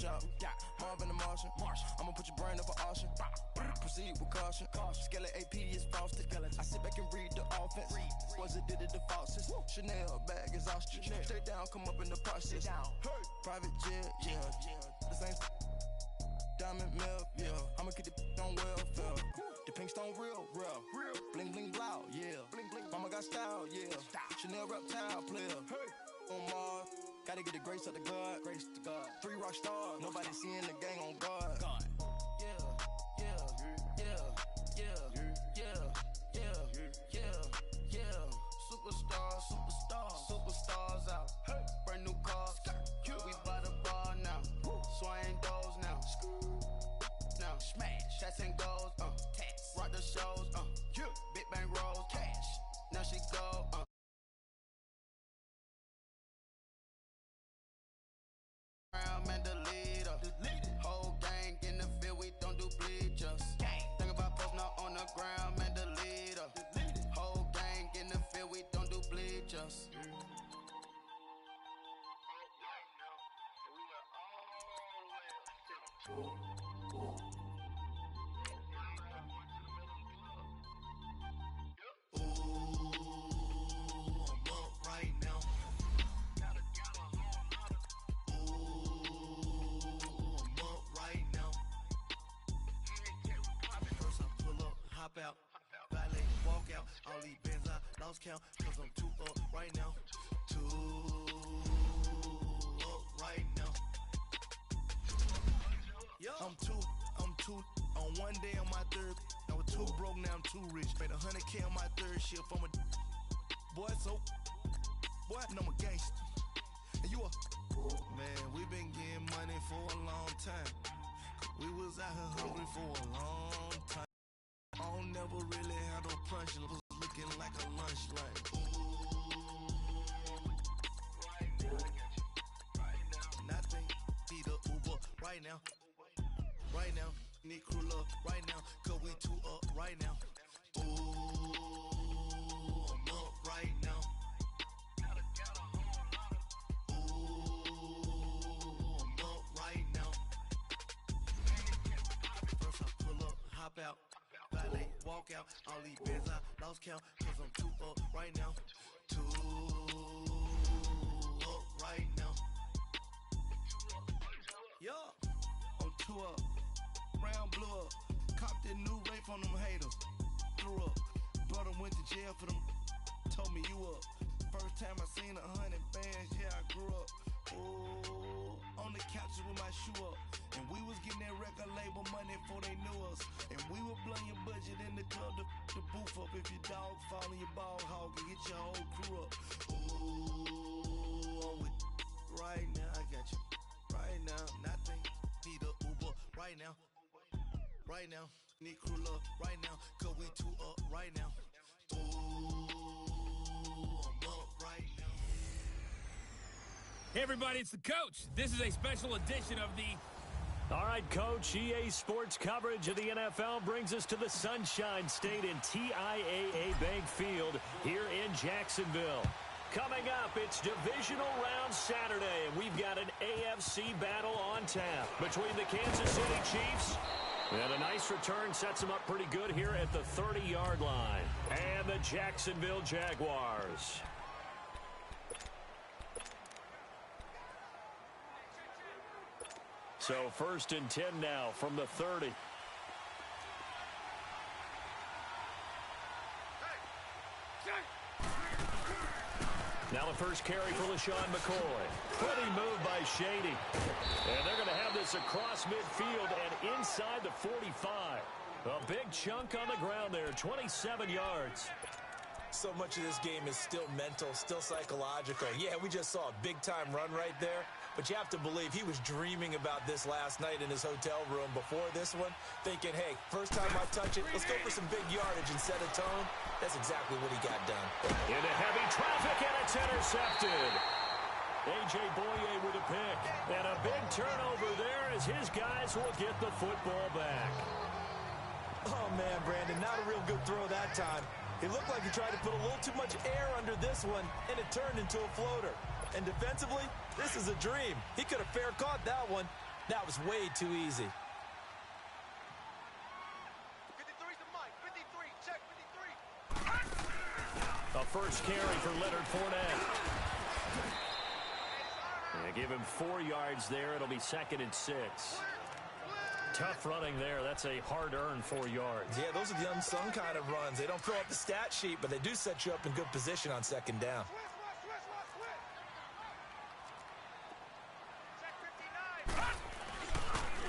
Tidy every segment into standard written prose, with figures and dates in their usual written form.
shop. Marvin the Martian. I'ma put your brain up for auction. Proceed with caution. Skeleton AP is frosted. I sit back and read the offense. Was it did it the faucets? Chanel bag is ostrich. Stay down, come up in the process. Private jet, yeah. The same diamond milk, yeah. I'ma keep the on welfare. The pink stone real. Bling bling blow, yeah. Mama got style, yeah. Chanel reptile player. On Mars, gotta get the grace of the God. 3 rock stars, nobody seeing the gang on guard. Superstars out. Brand new cars. We by the bar now. Swaying doors now. Now smash. Cats and goals. Rock the shows. Big bang rolls. Cash. Now she go. And the leader. Whole gang in the field. We don't do bleachers. Think about posting up on the ground. Man, the leader. Whole gang in the field. We don't do bleachers. Out, valet, walk out, all these bands I lost count, cause I'm too up right now, right now. Yo, I'm too, on one day on my third, I was too broke, now I'm too rich, made 100K on my third shift, I'm a boy, and I'm a gangster, and you a, man, we been getting money for a long time, we was out here hungry for a long time. I don't never really had no punch, it was looking like a lunch line. Nothing, need a Uber right now. Need crew love right now, cause we too up right now. I'm up right now. I'm up right now. First I pull up, hop out. Valet, walk out, all these bands I lost count, cause I'm too up right now. Too up right now. Yo, I'm too up. Round blew up. Copped that new rape on them haters. Threw up. Brother went to jail for them. Told me you up. First time I seen 100 bands, yeah, I grew up. Ooh, on the couches with my shoe up. And we was getting that record label money before they knew us. And we were blowing your budget in the club to boof up. If your dog fall in your ball hog and get your whole crew up. Ooh, I'm with right now, I got you. Right now, nothing. Need a Uber right now. Right now, need crew love right now. Cause we too up right now. Ooh, I'm up right now. Hey everybody, it's the coach. This is a special edition of the... All right, Coach, EA Sports coverage of the NFL brings us to the Sunshine State in TIAA Bank Field here in Jacksonville. Coming up, it's Divisional Round Saturday, and we've got an AFC battle on tap between the Kansas City Chiefs, and a nice return sets them up pretty good here at the 30-yard line, and the Jacksonville Jaguars. So 1st and 10 now from the 30. Now the first carry for LaShawn McCoy. Pretty move by Shady. And they're going to have this across midfield and inside the 45. A big chunk on the ground there, 27 yards. So much of this game is still mental, still psychological. Yeah, we just saw a big-time run right there, but you have to believe he was dreaming about this last night in his hotel room before this one, thinking, hey, first time I touch it, let's go for some big yardage and set a tone. That's exactly what he got done. Into heavy traffic, and it's intercepted. A.J. Boye with a pick. And a big turnover there as his guys will get the football back. Oh, man, Brandon, not a real good throw that time. It looked like he tried to put a little too much air under this one, and it turned into a floater. And defensively, this is a dream. He could have fair caught that one. That was way too easy. 53's the mic. 53. Check 53. A first carry for Leonard Fournette. They give him 4 yards there. It'll be 2nd and 6. Tough running there. That's a hard-earned 4 yards. Yeah, those are the unsung kind of runs. They don't fill up the stat sheet, but they do set you up in good position on 2nd down.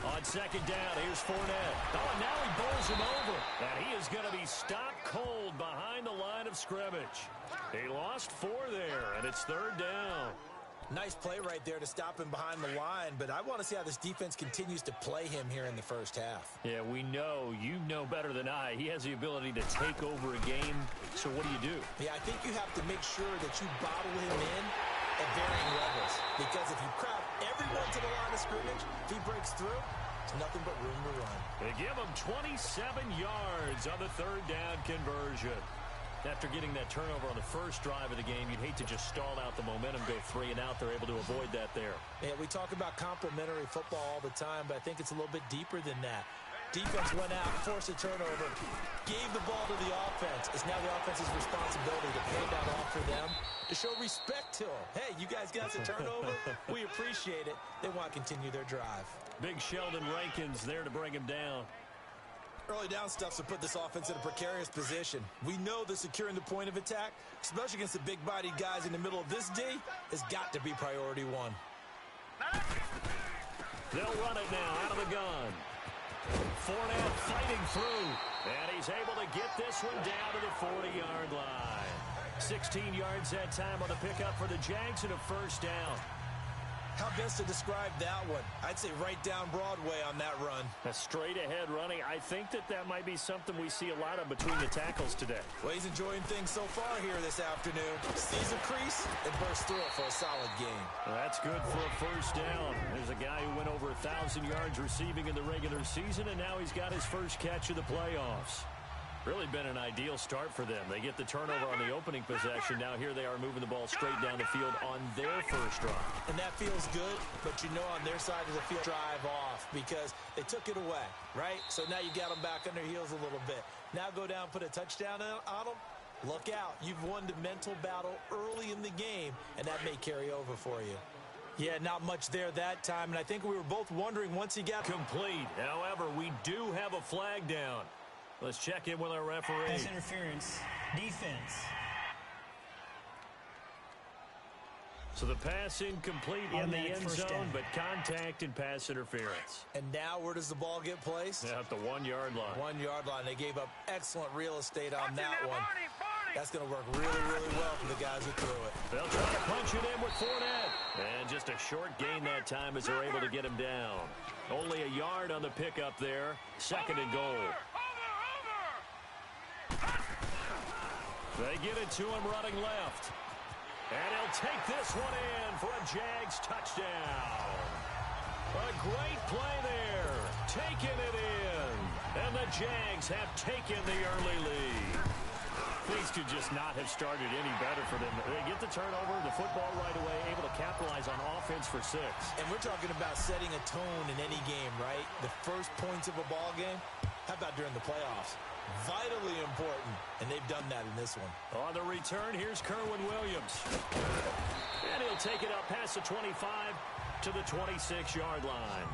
On 2nd down, here's Fournette. Oh, and now he bowls him over. And he is going to be stopped cold behind the line of scrimmage. He lost 4 there, and it's 3rd down. Nice play right there to stop him behind the line, but I want to see how this defense continues to play him here in the first half. Yeah, we know. You know better than I. He has the ability to take over a game. So what do? Yeah, I think you have to make sure that you bottle him in at varying levels. Because if you crowd everyone to the line of scrimmage, if he breaks through, it's nothing but room to run. They give him 27 yards on the 3rd down conversion. After getting that turnover on the first drive of the game, you'd hate to just stall out the momentum, go 3 and out. They're able to avoid that there. Yeah, we talk about complementary football all the time, but I think it's a little bit deeper than that. Defense went out, forced a turnover, gave the ball to the offense. It's now the offense's responsibility to pay that off for them, to show respect to them. Hey, you guys got the turnover? We appreciate it. They want to continue their drive. Big Sheldon Rankins there to bring him down. Early down stuffs will put this offense in a precarious position. We know that securing the point of attack, especially against the big-bodied guys in the middle of this D, has got to be priority 1. They'll run it now out of the gun. Fournette fighting through, and he's able to get this one down to the 40-yard line. 16 yards that time on the pickup for the Jags and a first down. How best to describe that one? I'd say right down Broadway on that run. A straight-ahead running. I think that might be something we see a lot of between the tackles today. Well, he's enjoying things so far here this afternoon. Sees a crease and bursts through it for a solid game. Well, that's good for a first down. There's a guy who went over 1,000 yards receiving in the regular season, and now he's got his first catch of the playoffs. Really been an ideal start for them. They get the turnover on the opening possession. Now here they are moving the ball straight down the field on their first drive. And that feels good, but you know on their side of the field, drive off because they took it away, right? So now you got them back on their heels a little bit. Now go down, put a touchdown on them. Look out. You've won the mental battle early in the game, and that may carry over for you. Yeah, not much there that time, and I think we were both wondering once he got complete. However, we do have a flag down. Let's check in with our referee. Pass interference. Defense. So the pass incomplete in the end zone, but contact and pass interference. And now where does the ball get placed? At the 1-yard line. 1-yard line. They gave up excellent real estate on that one. That's going to work really, really well for the guys who threw it. They'll try to punch it in with Fournette. And just a short gain that time as they're able to get him down. Only a yard on the pickup there. 2nd and goal. They get it to him running left. And he'll take this one in for a Jags touchdown. A great play there. Taking it in. And the Jags have taken the early lead. Things could just not have started any better for them. They get the turnover, the football right away, able to capitalize on offense for 6. And we're talking about setting a tone in any game, right? The first points of a ball game. How about during the playoffs? Vitally important, and they've done that in this one. On the return, here's Kerwin Williams. And he'll take it up past the 25 to the 26-yard line.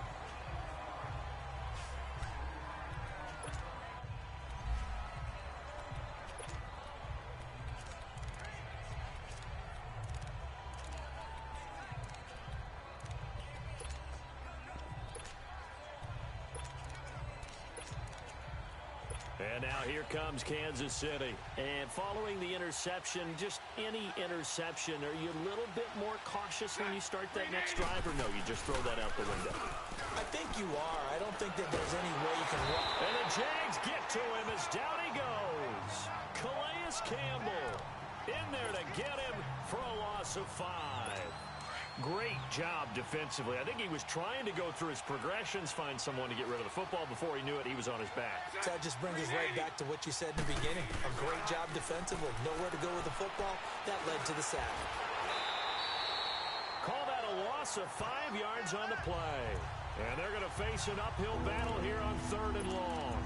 And now here comes Kansas City. And following the interception, just any interception, are you a little bit more cautious when you start that next drive, or no, you just throw that out the window? I think you are. I don't think that there's any way you can walk. And the Jags get to him as down he goes. Calais Campbell in there to get him for a loss of 5. Great job defensively. I think he was trying to go through his progressions, find someone to get rid of the football. Before he knew it, he was on his back. So that just brings us right back to what you said in the beginning. A great job defensively. Nowhere to go with the football. That led to the sack. Call that a loss of 5 yards on the play. And they're going to face an uphill battle here on 3rd and long.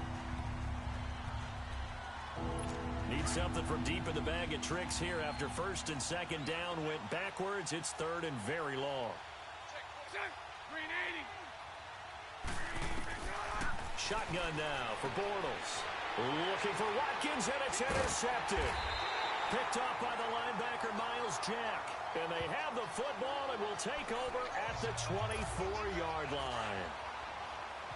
Need something from deep in the bag of tricks here after 1st and 2nd down went backwards. It's 3rd and very long. Shotgun now for Bortles. Looking for Watkins, and it's intercepted. Picked off by the linebacker, Miles Jack. And they have the football and will take over at the 24-yard line.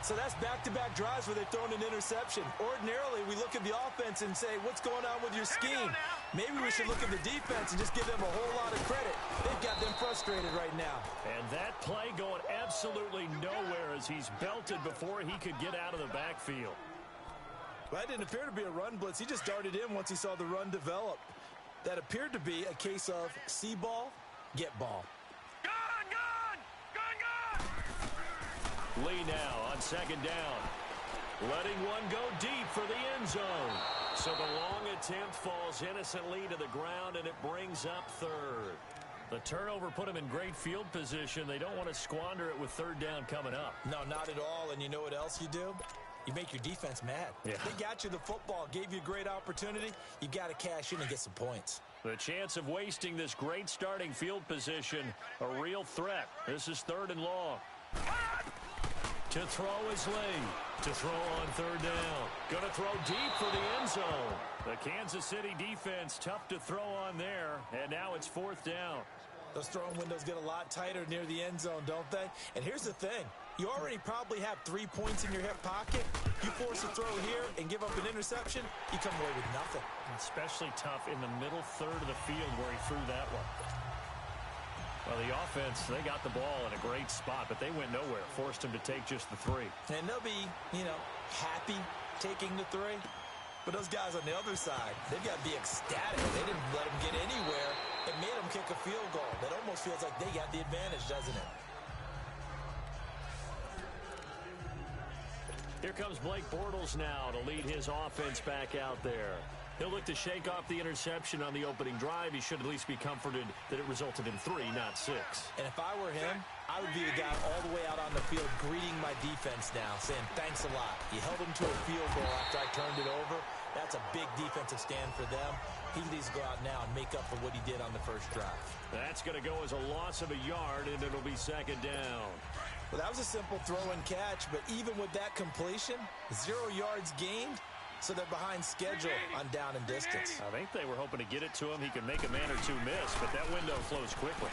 So that's back-to-back drives where they've thrown an interception. Ordinarily, we look at the offense and say, what's going on with your scheme? Maybe we should look at the defense and just give them a whole lot of credit. They've got them frustrated right now. And that play going absolutely nowhere as he's belted before he could get out of the backfield. Well, that didn't appear to be a run blitz. He just darted in once he saw the run develop. That appeared to be a case of see ball, get ball. Lee now on 2nd down. Letting one go deep for the end zone. So the long attempt falls innocently to the ground, and it brings up 3rd. The turnover put him in great field position. They don't want to squander it with 3rd down coming up. No, not at all. And you know what else you do? You make your defense mad. Yeah. They got you the football, gave you a great opportunity. You got to cash in and get some points. The chance of wasting this great starting field position, a real threat. This is 3rd and long. To throw is Lee. To throw on 3rd down. Going to throw deep for the end zone. The Kansas City defense tough to throw on there. And now it's 4th down. Those throwing windows get a lot tighter near the end zone, don't they? And here's the thing. You already probably have 3 points in your hip pocket. You force a throw here and give up an interception, you come away with nothing. Especially tough in the middle 3rd of the field where he threw that one. Well, the offense, they got the ball in a great spot, but they went nowhere. Forced him to take just the 3. And they'll be, happy taking the 3. But those guys on the other side, they've got to be ecstatic. They didn't let them get anywhere. It made them kick a field goal. That almost feels like they got the advantage, doesn't it? Here comes Blake Bortles now to lead his offense back out there. He'll look to shake off the interception on the opening drive. He should at least be comforted that it resulted in 3, not 6. And if I were him, I would be the guy all the way out on the field greeting my defense now, saying thanks a lot. You held them to a field goal after I turned it over. That's a big defensive stand for them. He needs to go out now and make up for what he did on the first drive. That's going to go as a loss of a yard, and it'll be 2nd down. Well, that was a simple throw and catch, but even with that completion, 0 yards gained, so they're behind schedule on down and distance. I think they were hoping to get it to him. He could make a man or two miss, but that window closed quickly.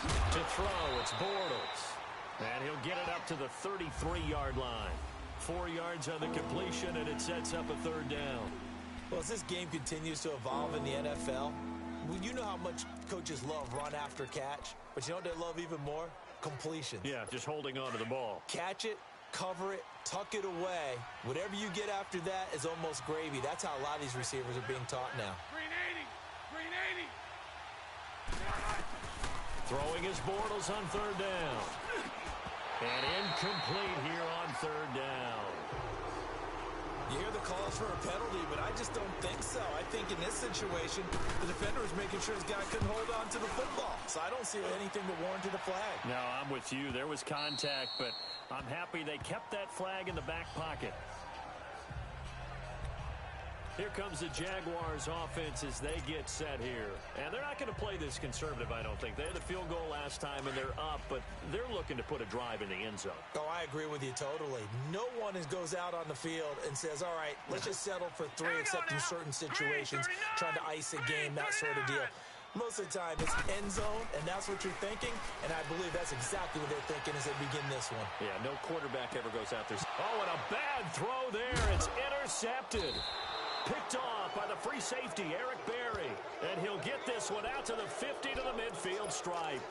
To throw, it's Bortles. And he'll get it up to the 33-yard line. 4 yards on the completion, and it sets up a 3rd down. Well, as this game continues to evolve in the NFL, you know how much coaches love run after catch, but you know what they love even more? Completions. Yeah, just holding on to the ball. Catch it, cover it, tuck it away. Whatever you get after that is almost gravy. That's how a lot of these receivers are being taught now. Green 80. Throwing his Bortles on 3rd down. And incomplete here on 3rd down. You hear the calls for a penalty, but I just don't think so. I think in this situation, the defender was making sure his guy couldn't hold on to the football. So I don't see anything that warranted a flag. No, I'm with you. There was contact, but I'm happy they kept that flag in the back pocket. Here comes the Jaguars offense as they get set here. And they're not going to play this conservative, I don't think. They had the field goal last time, and they're up, but they're looking to put a drive in the end zone. Oh, I agree with you totally. No one goes out on the field and says, all right, let's just settle for 3, except in certain situations, trying to ice a game, that sort of deal. Most of the time, it's end zone, and that's what you're thinking, and I believe that's exactly what they're thinking as they begin this one. Yeah, no quarterback ever goes out there. Oh, and a bad throw there. It's intercepted. Picked off by the free safety, Eric Berry. And he'll get this one out to the 50 to the midfield stripe.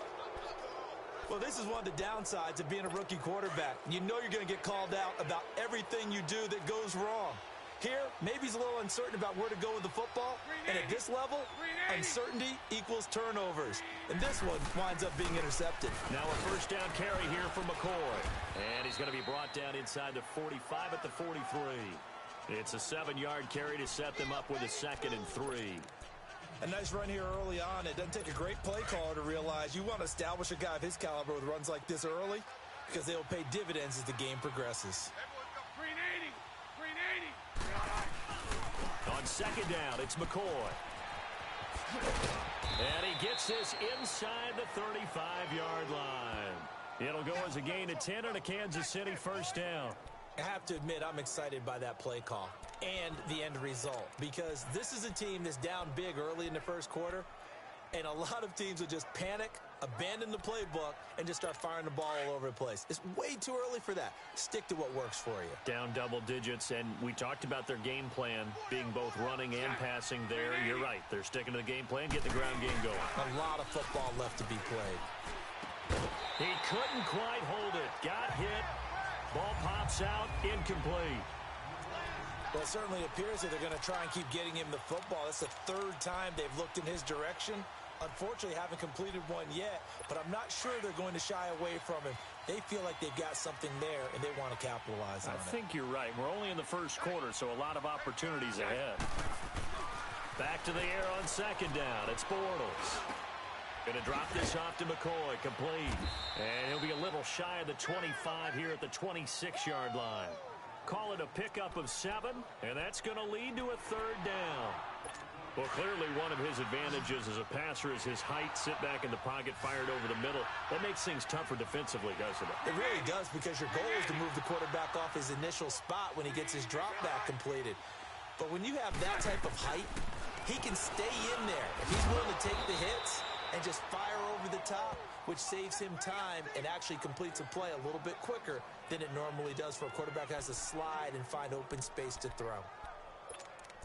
Well, this is one of the downsides of being a rookie quarterback. You know you're going to get called out about everything you do that goes wrong. Here, maybe he's a little uncertain about where to go with the football. And at this level, uncertainty equals turnovers. And this one winds up being intercepted. Now a 1st down carry here for McCoy. And he's going to be brought down inside the 45 at the 43. It's a 7-yard carry to set them up with a 2nd and 3. A nice run here early on. It doesn't take a great play caller to realize you want to establish a guy of his caliber with runs like this early. because they will pay dividends as the game progresses. Green 80. Green 80. On second down, it's McCoy. And he gets this inside the 35-yard line. It'll go as a gain of 10 and a Kansas City first down. I have to admit, I'm excited by that play call and the end result, because this is a team that's down big early in the first quarter, and a lot of teams will just panic, abandon the playbook, and just start firing the ball all over the place. It's way too early for that. Stick to what works for you. Down double digits, and we talked about their game plan being both running and passing there. You're right. They're sticking to the game plan, getting the ground game going. A lot of football left to be played. He couldn't quite hold it. Got hit. Ball pops out. Incomplete. Well, it certainly appears that they're going to try and keep getting him the football. That's the third time they've looked in his direction. Unfortunately, haven't completed one yet, but I'm not sure they're going to shy away from him. They feel like they've got something there, and they want to capitalize on it. I think you're right. We're only in the first quarter, so a lot of opportunities ahead. Back to the air on second down. It's Bortles. Going to drop this off to McCoy. Complete. And he'll be a little shy of the 25 here at the 26-yard line. Call it a pickup of 7, and that's going to lead to a third down. Well, clearly one of his advantages as a passer is his height, sit back in the pocket, fired over the middle. That makes things tougher defensively, doesn't it? It really does, because your goal is to move the quarterback off his initial spot when he gets his drop back completed. But when you have that type of height, he can stay in there. If he's willing to take the hits and just fire over the top, which saves him time and actually completes a play a little bit quicker than it normally does for a quarterback who has to slide and find open space to throw.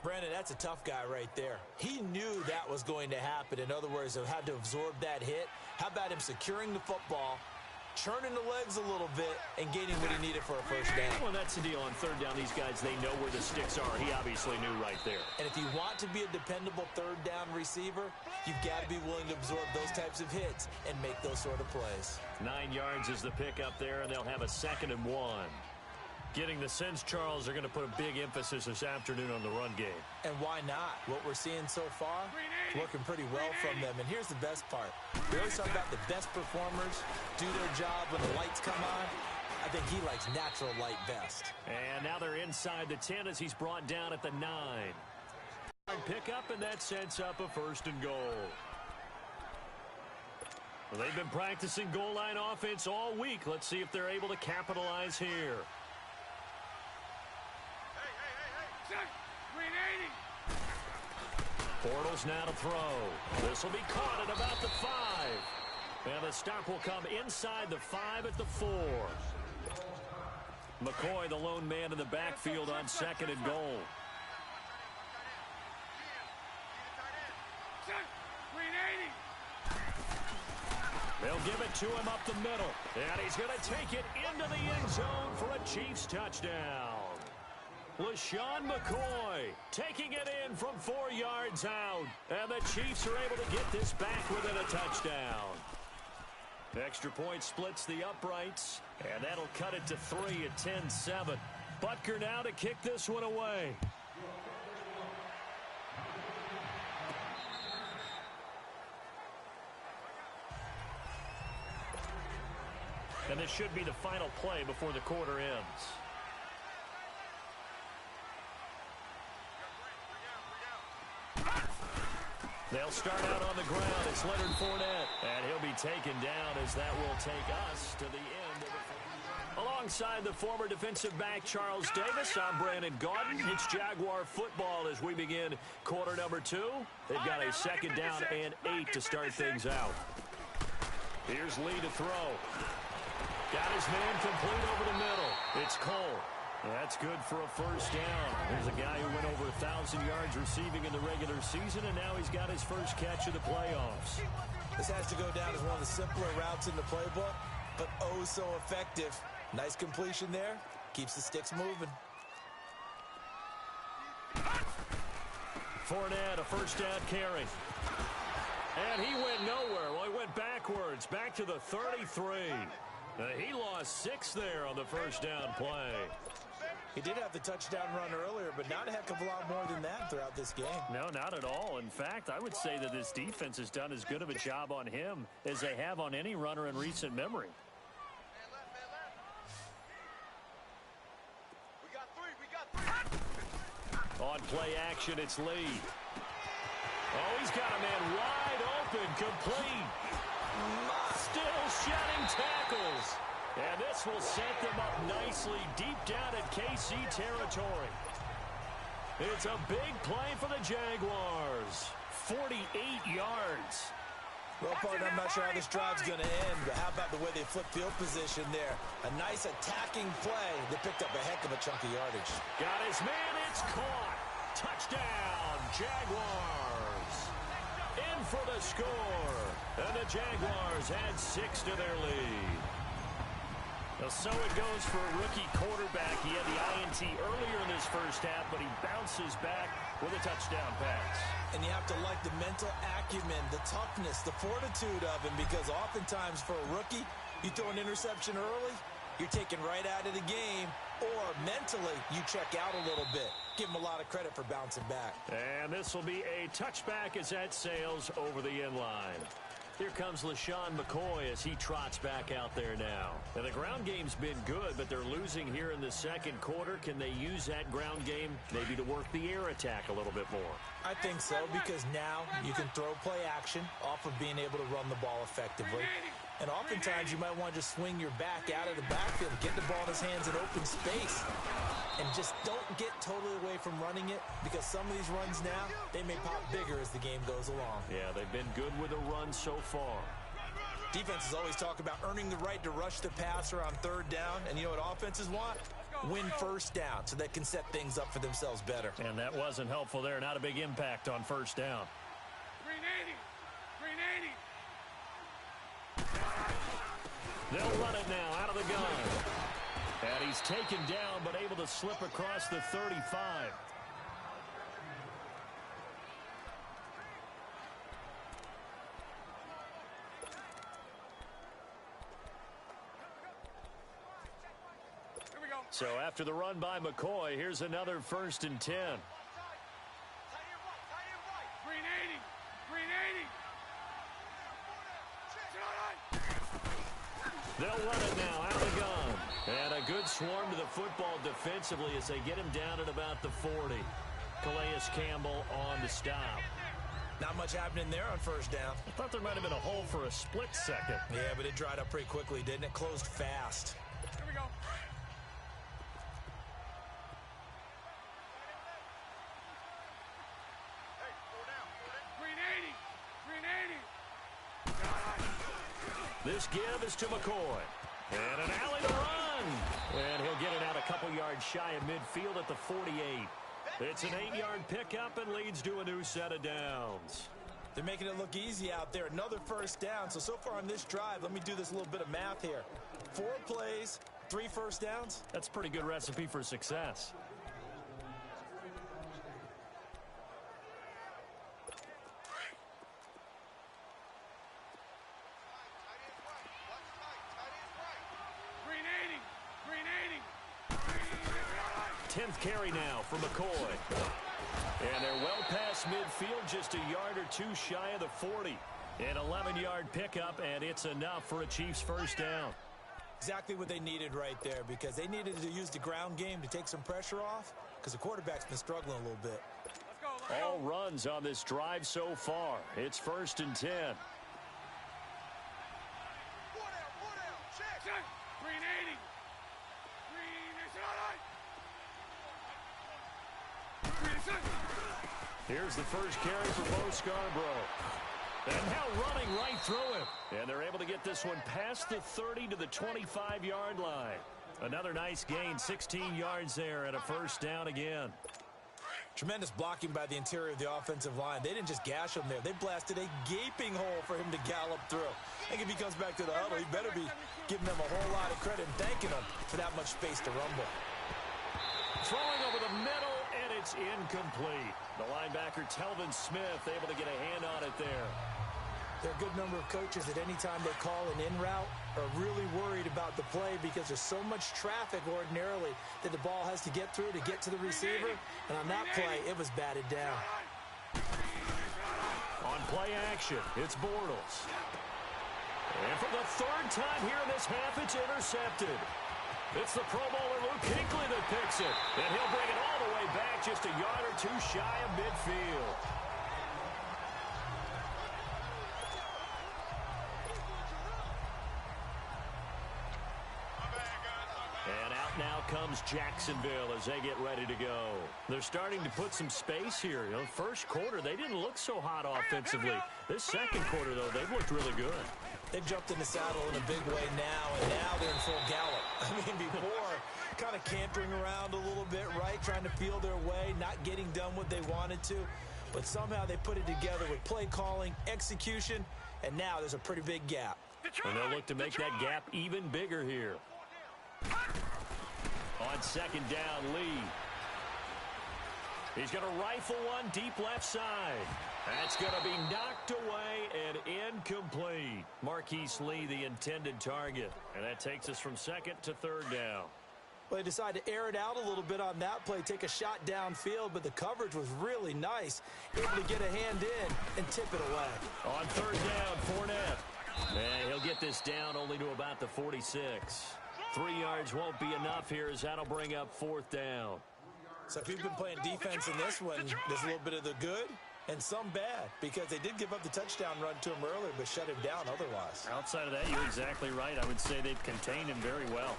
Brandon, that's a tough guy right there. He knew that was going to happen. In other words, he had to absorb that hit. How about him securing the football, churning the legs a little bit, and gaining what he needed for a first down? Well, that's the deal. On third down, these guys, they know where the sticks are. He obviously knew right there. And if you want to be a dependable third down receiver, you've got to be willing to absorb those types of hits and make those sort of plays. 9 yards is the pickup there, and they'll have a 2nd and 1. Getting the sense, Charles, they're going to put a big emphasis this afternoon on the run game. And why not? What we're seeing so far, working pretty well from them. And here's the best part. We always talk about the best performers do their job when the lights come on. I think he likes natural light best. And now they're inside the 10 as he's brought down at the 9. Pickup, and that sets up a 1st and goal. Well, they've been practicing goal line offense all week. Let's see if they're able to capitalize here. Green 80. Bortles now to throw. This will be caught at about the 5. And the stop will come inside the 5 at the 4. McCoy, the lone man in the backfield on 2nd and goal. Green 80. They'll give it to him up the middle. And he's going to take it into the end zone for a Chiefs touchdown. LaShawn McCoy taking it in from 4 yards out. And the Chiefs are able to get this back within a touchdown. Extra point splits the uprights. And that'll cut it to 3 at 10-7. Butker now to kick this one away. And this should be the final play before the quarter ends. They'll start out on the ground. It's Leonard Fournette. And he'll be taken down as that will take us to the end of the... Alongside the former defensive back Charles Davis, I'm Brandon Gaudin. It's Jaguar football as we begin quarter number 2. They've got a 2nd down and 8 to start things out. Here's Lee to throw. Got his man complete over the middle. It's Cole. That's good for a first down. There's a guy who went over 1,000 yards receiving in the regular season, and now he's got his first catch of the playoffs. This has to go down as one of the simpler routes in the playbook, but oh so effective. Nice completion there. Keeps the sticks moving. Fournette, a first down carry. And he went nowhere. Well, he went backwards, back to the 33. He lost 6 there on the first down play. He did have the touchdown run earlier, but not a heck of a lot more than that throughout this game. No, not at all. In fact, I would say that this defense has done as good of a job on him as they have on any runner in recent memory. On play action, it's Lee. Oh, he's got a man wide open, complete. Still shedding tackles. And this will set them up nicely deep down at KC territory. It's a big play for the Jaguars. 48 yards. Well, partner, I'm not sure how this drive's going to end, but how about the way they flip field position there? A nice attacking play. They picked up a heck of a chunk of yardage. Got his man. It's caught. Touchdown, Jaguars. In for the score. And the Jaguars add 6 to their lead. So it goes for a rookie quarterback. He had the INT earlier in this first half, but he bounces back with a touchdown pass. And you have to like the mental acumen, the toughness, the fortitude of him, because oftentimes for a rookie, you throw an interception early, you're taken right out of the game, or mentally you check out a little bit. Give him a lot of credit for bouncing back. And this will be a touchback as that sails over the end line. Here comes LaShawn McCoy as he trots back out there now. And the ground game's been good, but they're losing here in the second quarter. Can they use that ground game maybe to work the air attack a little bit more? I think so, because now you can throw play action off of being able to run the ball effectively. And oftentimes you might want to just swing your back out of the backfield, get the ball in his hands in open space, and just don't get totally away from running it, because some of these runs now, they may pop bigger as the game goes along. Yeah, they've been good with a run so far. Defenses always talk about earning the right to rush the passer on third down, and you know what offenses want? Win first down so they can set things up for themselves better. And that wasn't helpful there. Not a big impact on first down. 380. They'll run it now out of the gun. And he's taken down but able to slip across the 35. So after the run by McCoy, here's another 1st and 10. 380. They'll run it now out of the gun. And a good swarm to the football defensively as they get him down at about the 40. Calais Campbell on the stop. Not much happening there on first down. I thought there might have been a hole for a split second. Yeah, but it dried up pretty quickly, didn't it? Closed fast. Here we go. Hey, 380. This give is to McCoy. And an alley to run. And he'll get it out a couple yards shy of midfield at the 48. It's an 8-yard pickup and leads to a new set of downs. They're making it look easy out there. Another first down. So far on this drive, let me do this little bit of math here. 4 plays, 3 first downs. That's a pretty good recipe for success. Carry now for McCoy. And they're well past midfield, just a yard or 2 shy of the 40. An 11-yard pickup, and it's enough for a Chiefs first down. Exactly what they needed right there, because they needed to use the ground game to take some pressure off, because the quarterback's been struggling a little bit. All runs on this drive so far. It's 1st and 10. 380. Here's the first carry for Bo Scarborough. And now running right through him. And they're able to get this one past the 30 to the 25-yard line. Another nice gain, 16 yards there, and a first down again. Tremendous blocking by the interior of the offensive line. They didn't just gash him there. They blasted a gaping hole for him to gallop through. I think if he comes back to the huddle, he better be giving them a whole lot of credit and thanking them for that much space to rumble. Throwing over the middle, and it's incomplete. The linebacker, Telvin Smith, able to get a hand on it there. There are a good number of coaches that any time they call an in route are really worried about the play because there's so much traffic ordinarily that the ball has to get through to get to the receiver. And on that play, it was batted down. On play action, it's Bortles. And for the 3rd time here in this half, it's intercepted. It's the Pro Bowler Luke Kuechly that picks it. And he'll bring it all the way back just a yard or two shy of midfield. And out now comes Jacksonville as they get ready to go. They're starting to put some space here. You know, first quarter, they didn't look so hot offensively. This second quarter, though, they've looked really good. They've jumped in the saddle in a big way now, and now they're in full gallop. I mean, before, kind of cantering around a little bit, right? Trying to feel their way, not getting done what they wanted to. But somehow they put it together with play calling, execution, and now there's a pretty big gap. And they'll look to make that gap even bigger here. On second down, Lee. He's going to rifle one deep left side. That's going to be knocked away and incomplete. Marquise Lee, the intended target. And that takes us from second to third down. Well, they decided to air it out a little bit on that play, take a shot downfield, but the coverage was really nice. Able to get a hand in and tip it away. On third down, Fournette. And he'll get this down only to about the 46. 3 yards won't be enough here as that'll bring up fourth down. So if you've been playing defense in this one, there's a little bit of the good and some bad, because they did give up the touchdown run to him earlier, but shut him down otherwise. Outside of that, you're exactly right. I would say they've contained him very well.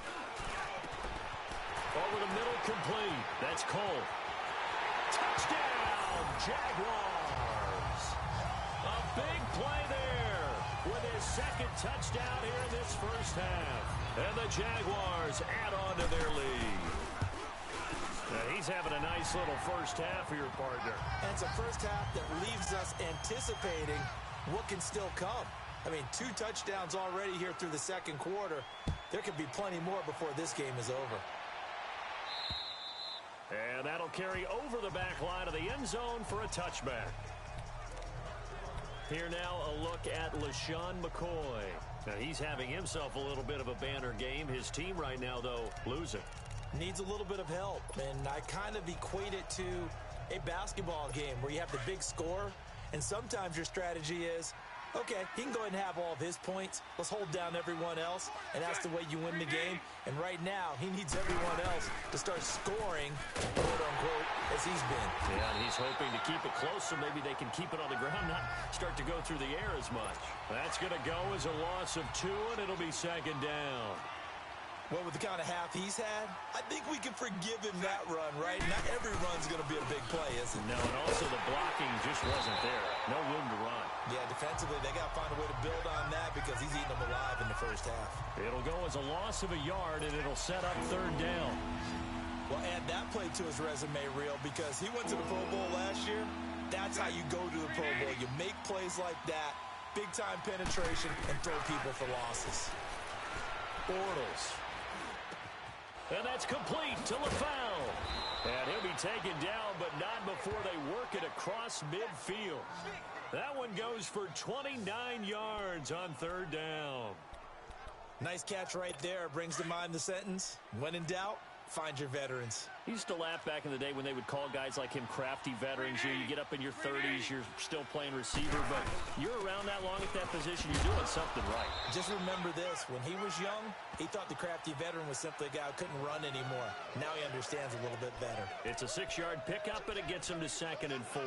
Over the middle, complete. That's Cole. Touchdown, Jaguars. A big play there with his second touchdown here in this first half. And the Jaguars add on to their lead. Now he's having a nice little first half here, partner. And it's a first half that leaves us anticipating what can still come. I mean, 2 touchdowns already here through the second quarter. There could be plenty more before this game is over. And that'll carry over the back line of the end zone for a touchback. Here now a look at LaShawn McCoy. Now he's having himself a little bit of a banner game. His team right now, though, losing. Needs a little bit of help, and I kind of equate it to a basketball game where you have the big score, and sometimes your strategy is, okay, he can go ahead and have all of his points. Let's hold down everyone else, and that's the way you win the game. And right now, he needs everyone else to start scoring, quote-unquote, as he's been. Yeah, and he's hoping to keep it close so maybe they can keep it on the ground, not start to go through the air as much. That's going to go as a loss of 2, and it'll be second down. Well, with the kind of half he's had, I think we can forgive him that run, right? Not every run's going to be a big play, is it? No, and also the blocking just wasn't there. No room to run. Yeah, defensively, they got to find a way to build on that because he's eating them alive in the first half. It'll go as a loss of a yard, and it'll set up third down. Well, add that play to his resume reel because he went to the Pro Bowl last year. That's how you go to the Pro Bowl. You make plays like that, big-time penetration, and throw people for losses. Bortles. And that's complete to LaFell. And he'll be taken down, but not before they work it across midfield. That one goes for 29 yards on third down. Nice catch right there. Brings to mind the sentence, when in doubt, find your veterans. I used to laugh back in the day when they would call guys like him crafty veterans. You get up in your 30s, you're still playing receiver, but you're around that long at that position, you're doing something right. Just remember this, when he was young, he thought the crafty veteran was simply a guy who couldn't run anymore. Now he understands a little bit better. It's a 6-yard pickup, and it gets him to second and 4.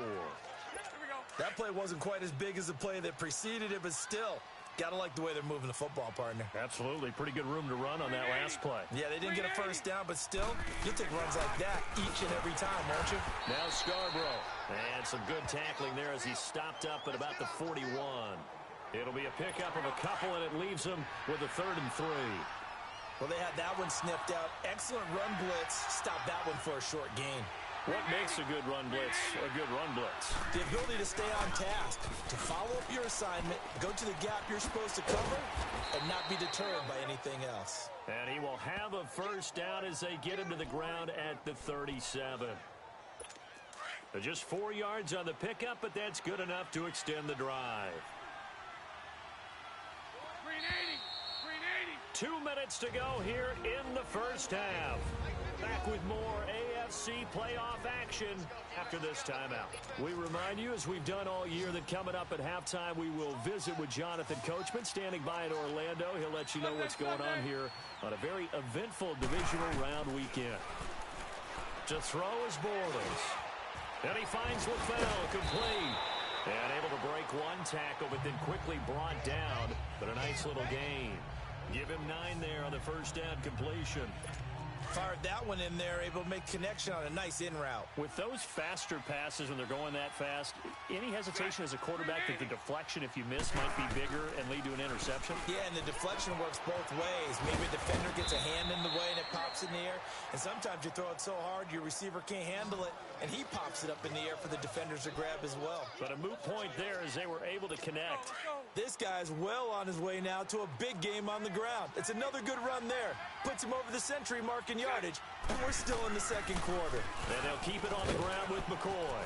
That play wasn't quite as big as the play that preceded it, but still, gotta like the way they're moving the football, partner. Absolutely. Pretty good room to run on that last play. Yeah, they didn't get a first down, but still, you'll take runs like that each and every time, won't you? Now Scarborough. And some good tackling there as he stopped up at about the 41. It'll be a pickup of a couple, and it leaves him with a 3rd and 3. Well, they had that one sniffed out. Excellent run blitz. Stop that one for a short gain. What makes a good run blitz a good run blitz? The ability to stay on task, to follow up your assignment, go to the gap you're supposed to cover, and not be deterred by anything else. And he will have a first down as they get him to the ground at the 37. Just 4 yards on the pickup, but that's good enough to extend the drive. 380. 2 minutes to go here in the first half. Back with more AFC playoff action after this timeout. We remind you, as we've done all year, that coming up at halftime, we will visit with Jonathan Coachman, standing by in Orlando. He'll let you know what's going on here on a very eventful divisional round weekend. To throw is Bortles. And he finds LaFell, complete. And able to break one tackle, but then quickly brought down. But a nice little gain. Give him 9 there on the first down completion. Fired that one in there, able to make connection on a nice in route. With those faster passes when they're going that fast, any hesitation as a quarterback that the deflection, if you miss, might be bigger and lead to an interception? Yeah, and the deflection works both ways. Maybe a defender gets a hand in the way and it pops in the air. And sometimes you throw it so hard your receiver can't handle it, and he pops it up in the air for the defenders to grab as well. But a moot point there as they were able to connect. This guy's well on his way now to a big game on the ground. It's another good run there. Puts him over the century mark in yardage, and we're still in the second quarter. And they'll keep it on the ground with McCoy.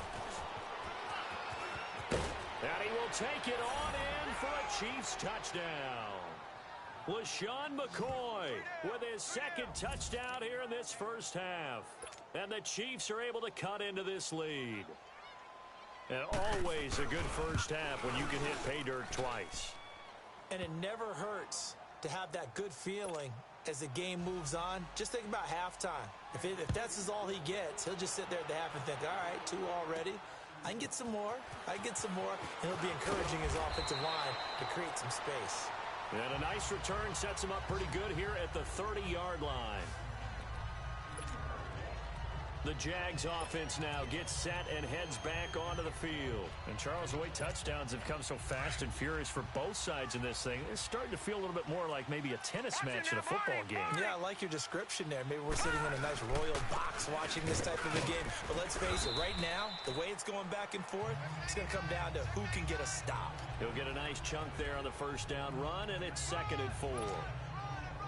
And he will take it on in for a Chiefs touchdown. LaShawn McCoy with his second touchdown here in this first half. And the Chiefs are able to cut into this lead. And always a good first half when you can hit pay dirt twice. And it never hurts to have that good feeling as the game moves on. Just think about halftime. If that's all he gets, he'll just sit there at the half and think, all right, 2 already. I can get some more. I can get some more. And he'll be encouraging his offensive line to create some space. And a nice return sets him up pretty good here at the 30-yard line. The Jags offense now gets set and heads back onto the field. And Charles, the way touchdowns have come so fast and furious for both sides in this thing, it's starting to feel a little bit more like maybe a tennis match in a football game. Yeah, I like your description there. Maybe we're sitting in a nice royal box watching this type of a game. But let's face it, right now, the way it's going back and forth, it's going to come down to who can get a stop. He'll get a nice chunk there on the first down run, and it's 2nd and 4.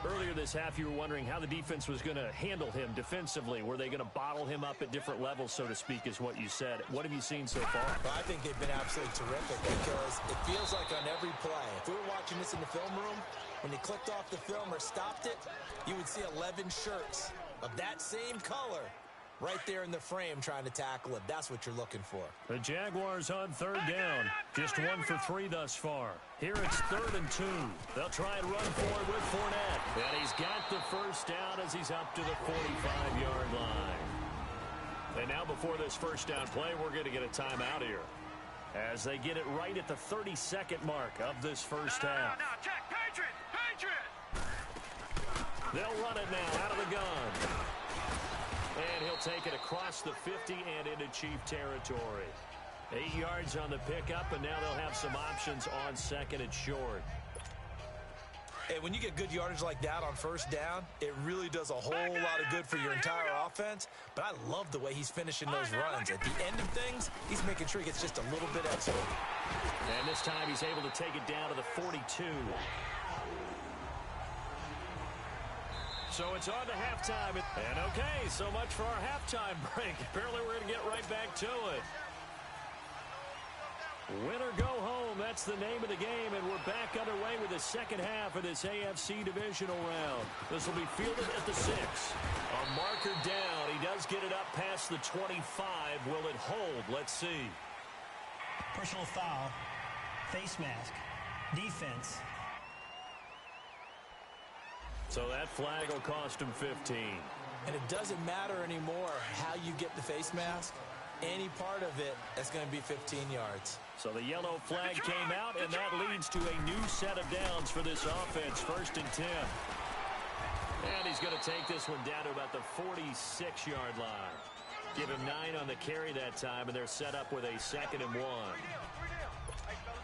Earlier this half, you were wondering how the defense was going to handle him defensively. Were they going to bottle him up at different levels, so to speak, is what you said. What have you seen so far? Well, I think they've been absolutely terrific because it feels like on every play, if we were watching this in the film room, when you clicked off the film or stopped it, you would see 11 shirts of that same color right there in the frame trying to tackle it. That's what you're looking for. The Jaguars on 3rd down. Just 1 for 3 thus far. Here it's 3rd and 2. They'll try and run for it with Fournette. And he's got the first down as he's up to the 45-yard line. And now before this first down play, we're going to get a timeout here. As they get it right at the 32nd mark of this first half. Now, check. Patriot! They'll run it now out of the gun. And he'll take it across the 50 and into Chief territory. 8 yards on the pickup, and now they'll have some options on 2nd and short. Hey, when you get good yardage like that on first down, it really does a whole lot of good for your entire offense. But I love the way he's finishing those runs. At the end of things, he's making sure he gets just a little bit extra. And this time he's able to take it down to the 42. So it's on to halftime. And okay, so much for our halftime break. Apparently we're going to get right back to it. Win or go home, that's the name of the game, and we're back underway with the second half of this AFC divisional round. This will be fielded at the 6. A marker down. He does get it up past the 25. Will it hold? Let's see. Personal foul. Face mask. Defense. So that flag will cost him 15. And it doesn't matter anymore how you get the face mask. Any part of it, that's going to be 15 yards. So the yellow flag came out, and that leads to a new set of downs for this offense. 1st and 10. And he's going to take this one down to about the 46-yard line. Give him 9 on the carry that time, and they're set up with a 2nd and 1.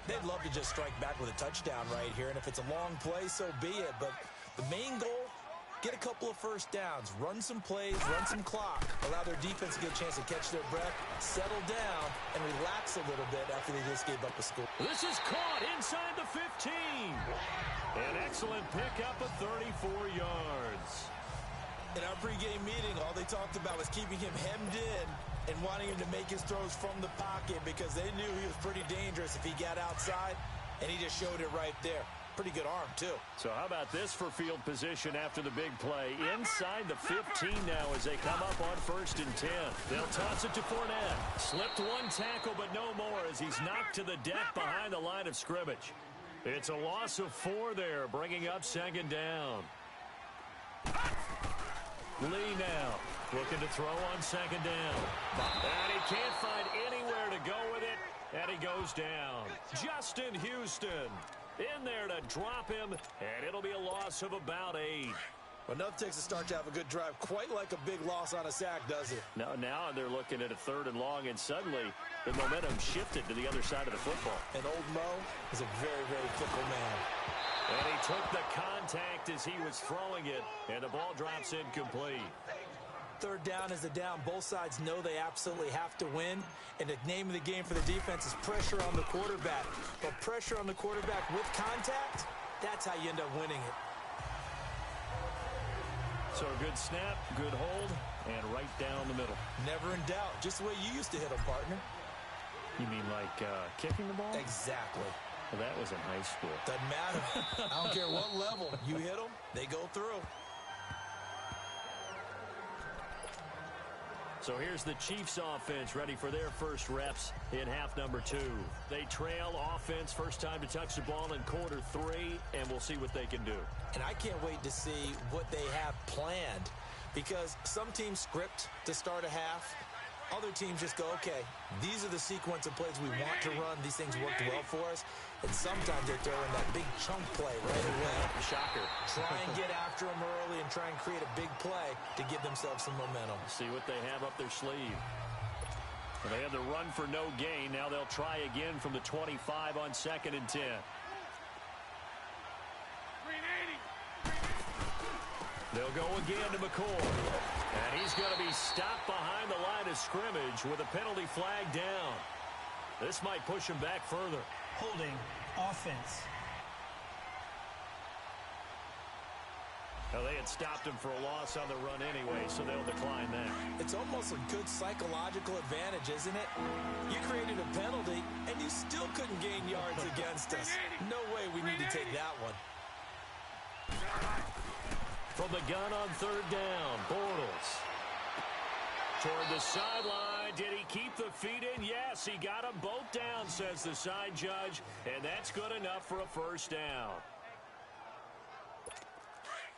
They'd love to just strike back with a touchdown right here, and if it's a long play, so be it. But the main goal, get a couple of first downs, run some plays, run some clock, allow their defense to get a chance to catch their breath, settle down, and relax a little bit after they just gave up a score. This is caught inside the 15. An excellent pickup of 34 yards. In our pregame meeting, all they talked about was keeping him hemmed in and wanting him to make his throws from the pocket because they knew he was pretty dangerous if he got outside, and he just showed it right there. Pretty good arm, too. So how about this for field position after the big play? Inside the 15 now as they come up on 1st and 10. They'll toss it to Fournette. Slipped one tackle, but no more as he's knocked to the deck behind the line of scrimmage. It's a loss of 4 there, bringing up 2nd down. Lee now looking to throw on 2nd down. And he can't find anywhere to go with it, and he goes down. Justin Houston in there to drop him, and it'll be a loss of about 8. Well, enough takes a start to have a good drive, quite like a big loss on a sack, does it? Now they're looking at a 3rd and long, and suddenly the momentum shifted to the other side of the football. And old Mo is a very, very fickle man. And he took the contact as he was throwing it, and the ball drops incomplete. 3rd down is the down. Both sides know they absolutely have to win. And the name of the game for the defense is pressure on the quarterback. But pressure on the quarterback with contact, that's how you end up winning it. So a good snap, good hold, and right down the middle. Never in doubt. Just the way you used to hit them, partner. You mean like kicking the ball? Exactly. Well, that was in high school. Doesn't matter. I don't care what level. You hit them, they go through. So here's the Chiefs offense ready for their first reps in half number 2. They trail offense, first time to touch the ball in quarter 3, and we'll see what they can do. And I can't wait to see what they have planned, because some teams script to start a half. Other teams just go, okay, these are the sequence of plays we want to run. These things worked well for us. And sometimes they're throwing that big chunk play right away. Shocker. Try and get after them early and try and create a big play to give themselves some momentum. See what they have up their sleeve. Well, they had the run for no gain. Now they'll try again from the 25 on 2nd and 10. They'll go again to McCoy. And he's going to be stopped behind the line of scrimmage with a penalty flag down. This might push him back further. Holding offense. Well, they had stopped him for a loss on the run anyway, so they'll decline that. It's almost a good psychological advantage, isn't it? You created a penalty, and you still couldn't gain yards against us. No way we need to take that one. From the gun on 3rd down, Bortles. Toward the sideline. Did he keep the feet in? Yes, he got them both down, says the side judge, and that's good enough for a first down.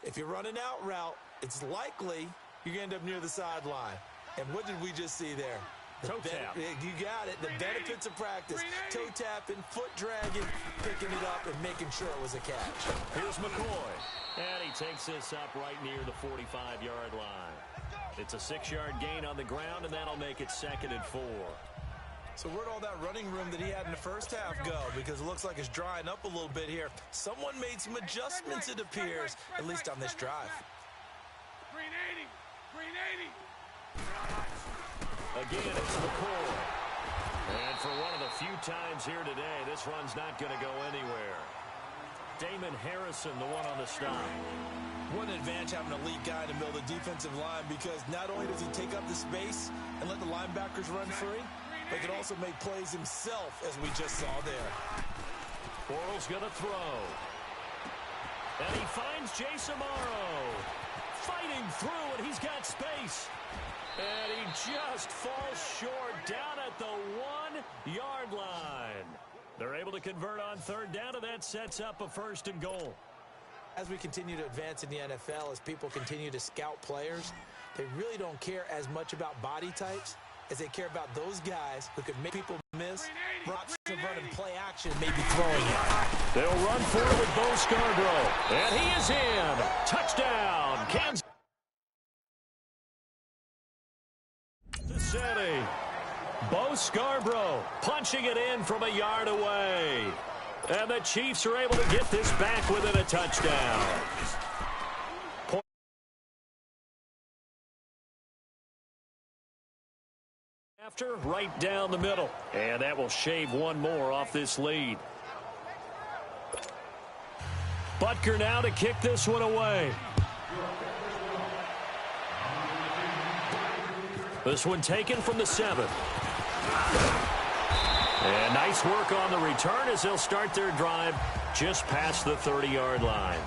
If you run an out route, it's likely you're going to end up near the sideline. And what did we just see there? Toe tap. You got it. The benefits of practice. Toe tapping, foot dragging, picking it up, and making sure it was a catch. Here's McCoy. And he takes this up right near the 45-yard line. It's a 6-yard gain on the ground, and that'll make it 2nd and 4. So where'd all that running room that he had in the first half go? Because it looks like it's drying up a little bit here. Someone made some adjustments, it appears, at least on this drive. Green 80. Green 80. Again, it's McCoy. And for one of the few times here today, this run's not going to go anywhere. Damon Harrison, the one on the stop. What an advantage having an elite guy in the middle of the defensive line, because not only does he take up the space and let the linebackers run free, but can also make plays himself, as we just saw there. Bortles going to throw. And he finds Jason Morrow. Fighting through, and he's got space. And he just falls short down at the 1-yard line. They're able to convert on 3rd down, and that sets up a 1st and goal. As we continue to advance in the NFL, as people continue to scout players, they really don't care as much about body types as they care about those guys who can make people miss, drop some run and play action, maybe throwing it. They'll run for it with Bo Scarborough. And he is in. Touchdown, Kansas City. Bo Scarborough punching it in from a yard away. And the Chiefs are able to get this back within a touchdown. After, right down the middle. And that will shave one more off this lead. Butker now to kick this one away. This one taken from the 7. And nice work on the return as they'll start their drive just past the 30-yard line.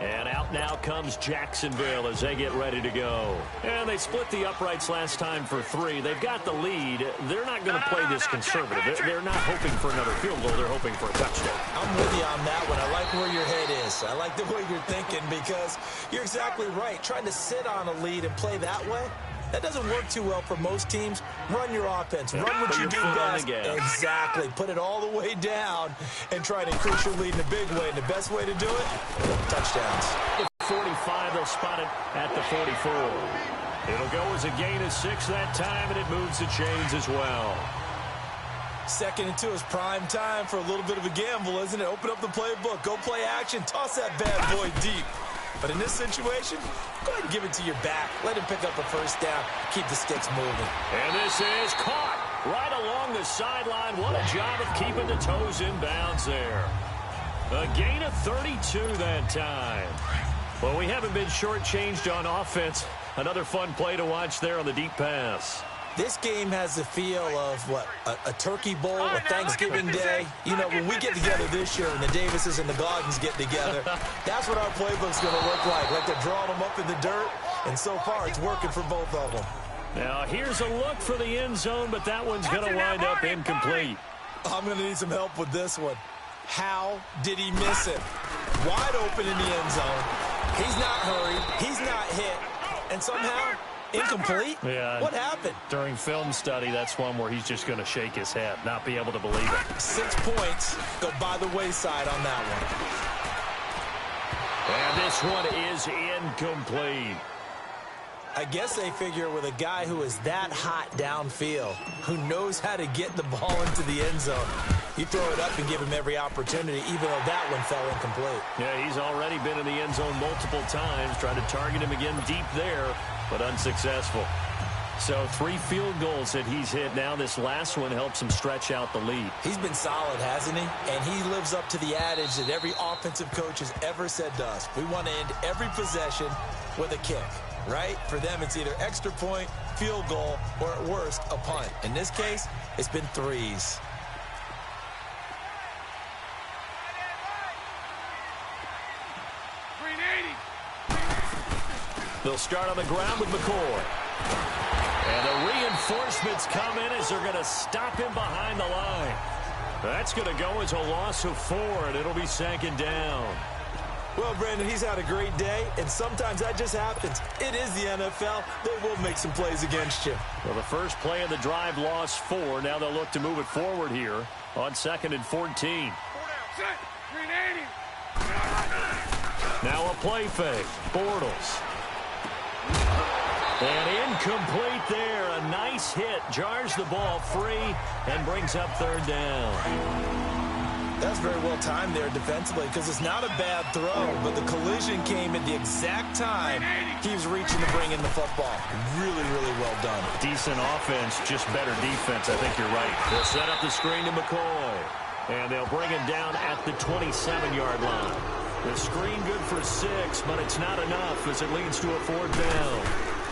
And out now comes Jacksonville as they get ready to go. And they split the uprights last time for 3. They've got the lead. They're not going to play this conservative. They're not hoping for another field goal. They're hoping for a touchdown. I'm with you on that one. I like where your head is. I like the way you're thinking because you're exactly right. Trying to sit on a lead and play that way, that doesn't work too well for most teams. Run your offense. Run what you do best. Exactly. Put it all the way down and try to increase your lead in a big way. And the best way to do it, touchdowns. 45, they'll spot it at the 44. It'll go as a gain of 6 that time, and it moves the chains as well. 2nd and 2 is prime time for a little bit of a gamble, isn't it? Open up the playbook. Go play action. Toss that bad boy deep. But in this situation, go ahead and give it to your back. Let him pick up a first down. Keep the sticks moving. And this is caught right along the sideline. What a job of keeping the toes in bounds there. A gain of 32 that time. Well, we haven't been shortchanged on offense. Another fun play to watch there on the deep pass. This game has the feel of, what, a turkey bowl, a Thanksgiving Day. You know, when we get together this year and the Davises and the Goggins get together, that's what our playbook's going to look like. Like they're drawing them up in the dirt, and so far it's working for both of them. Now, here's a look for the end zone, but that one's going to wind up incomplete. I'm going to need some help with this one. How did he miss it? Wide open in the end zone. He's not hurried. He's not hit. And somehow, incomplete? Yeah. What happened? During film study, that's one where he's just going to shake his head, not be able to believe it. 6 points go by the wayside on that one. And this one is incomplete. I guess they figure with a guy who is that hot downfield, who knows how to get the ball into the end zone, you throw it up and give him every opportunity, even though that one fell incomplete. Yeah, he's already been in the end zone multiple times, trying to target him again deep there, but unsuccessful. So 3 field goals that he's hit now. This last one helps him stretch out the lead. He's been solid, hasn't he? And he lives up to the adage that every offensive coach has ever said to us. We want to end every possession with a kick, right? For them, it's either extra point, field goal, or at worst, a punt. In this case, it's been 3s. They'll start on the ground with McCoy. And the reinforcements come in as they're going to stop him behind the line. That's going to go as a loss of 4, and it'll be 2nd down. Well, Brandon, he's had a great day, and sometimes that just happens. It is the NFL. They will make some plays against you. Well, the first play of the drive lost 4. Now they'll look to move it forward here on 2nd and 14. Now a play fake. Bortles. And incomplete there. A nice hit. Jars the ball free and brings up 3rd down. That's very well timed there defensively because it's not a bad throw, but the collision came at the exact time he was reaching to bring in the football. Really, really well done. Decent offense, just better defense. I think you're right. They'll set up the screen to McCoy. And they'll bring him down at the 27-yard line. The screen good for 6, but it's not enough as it leads to a 4th down.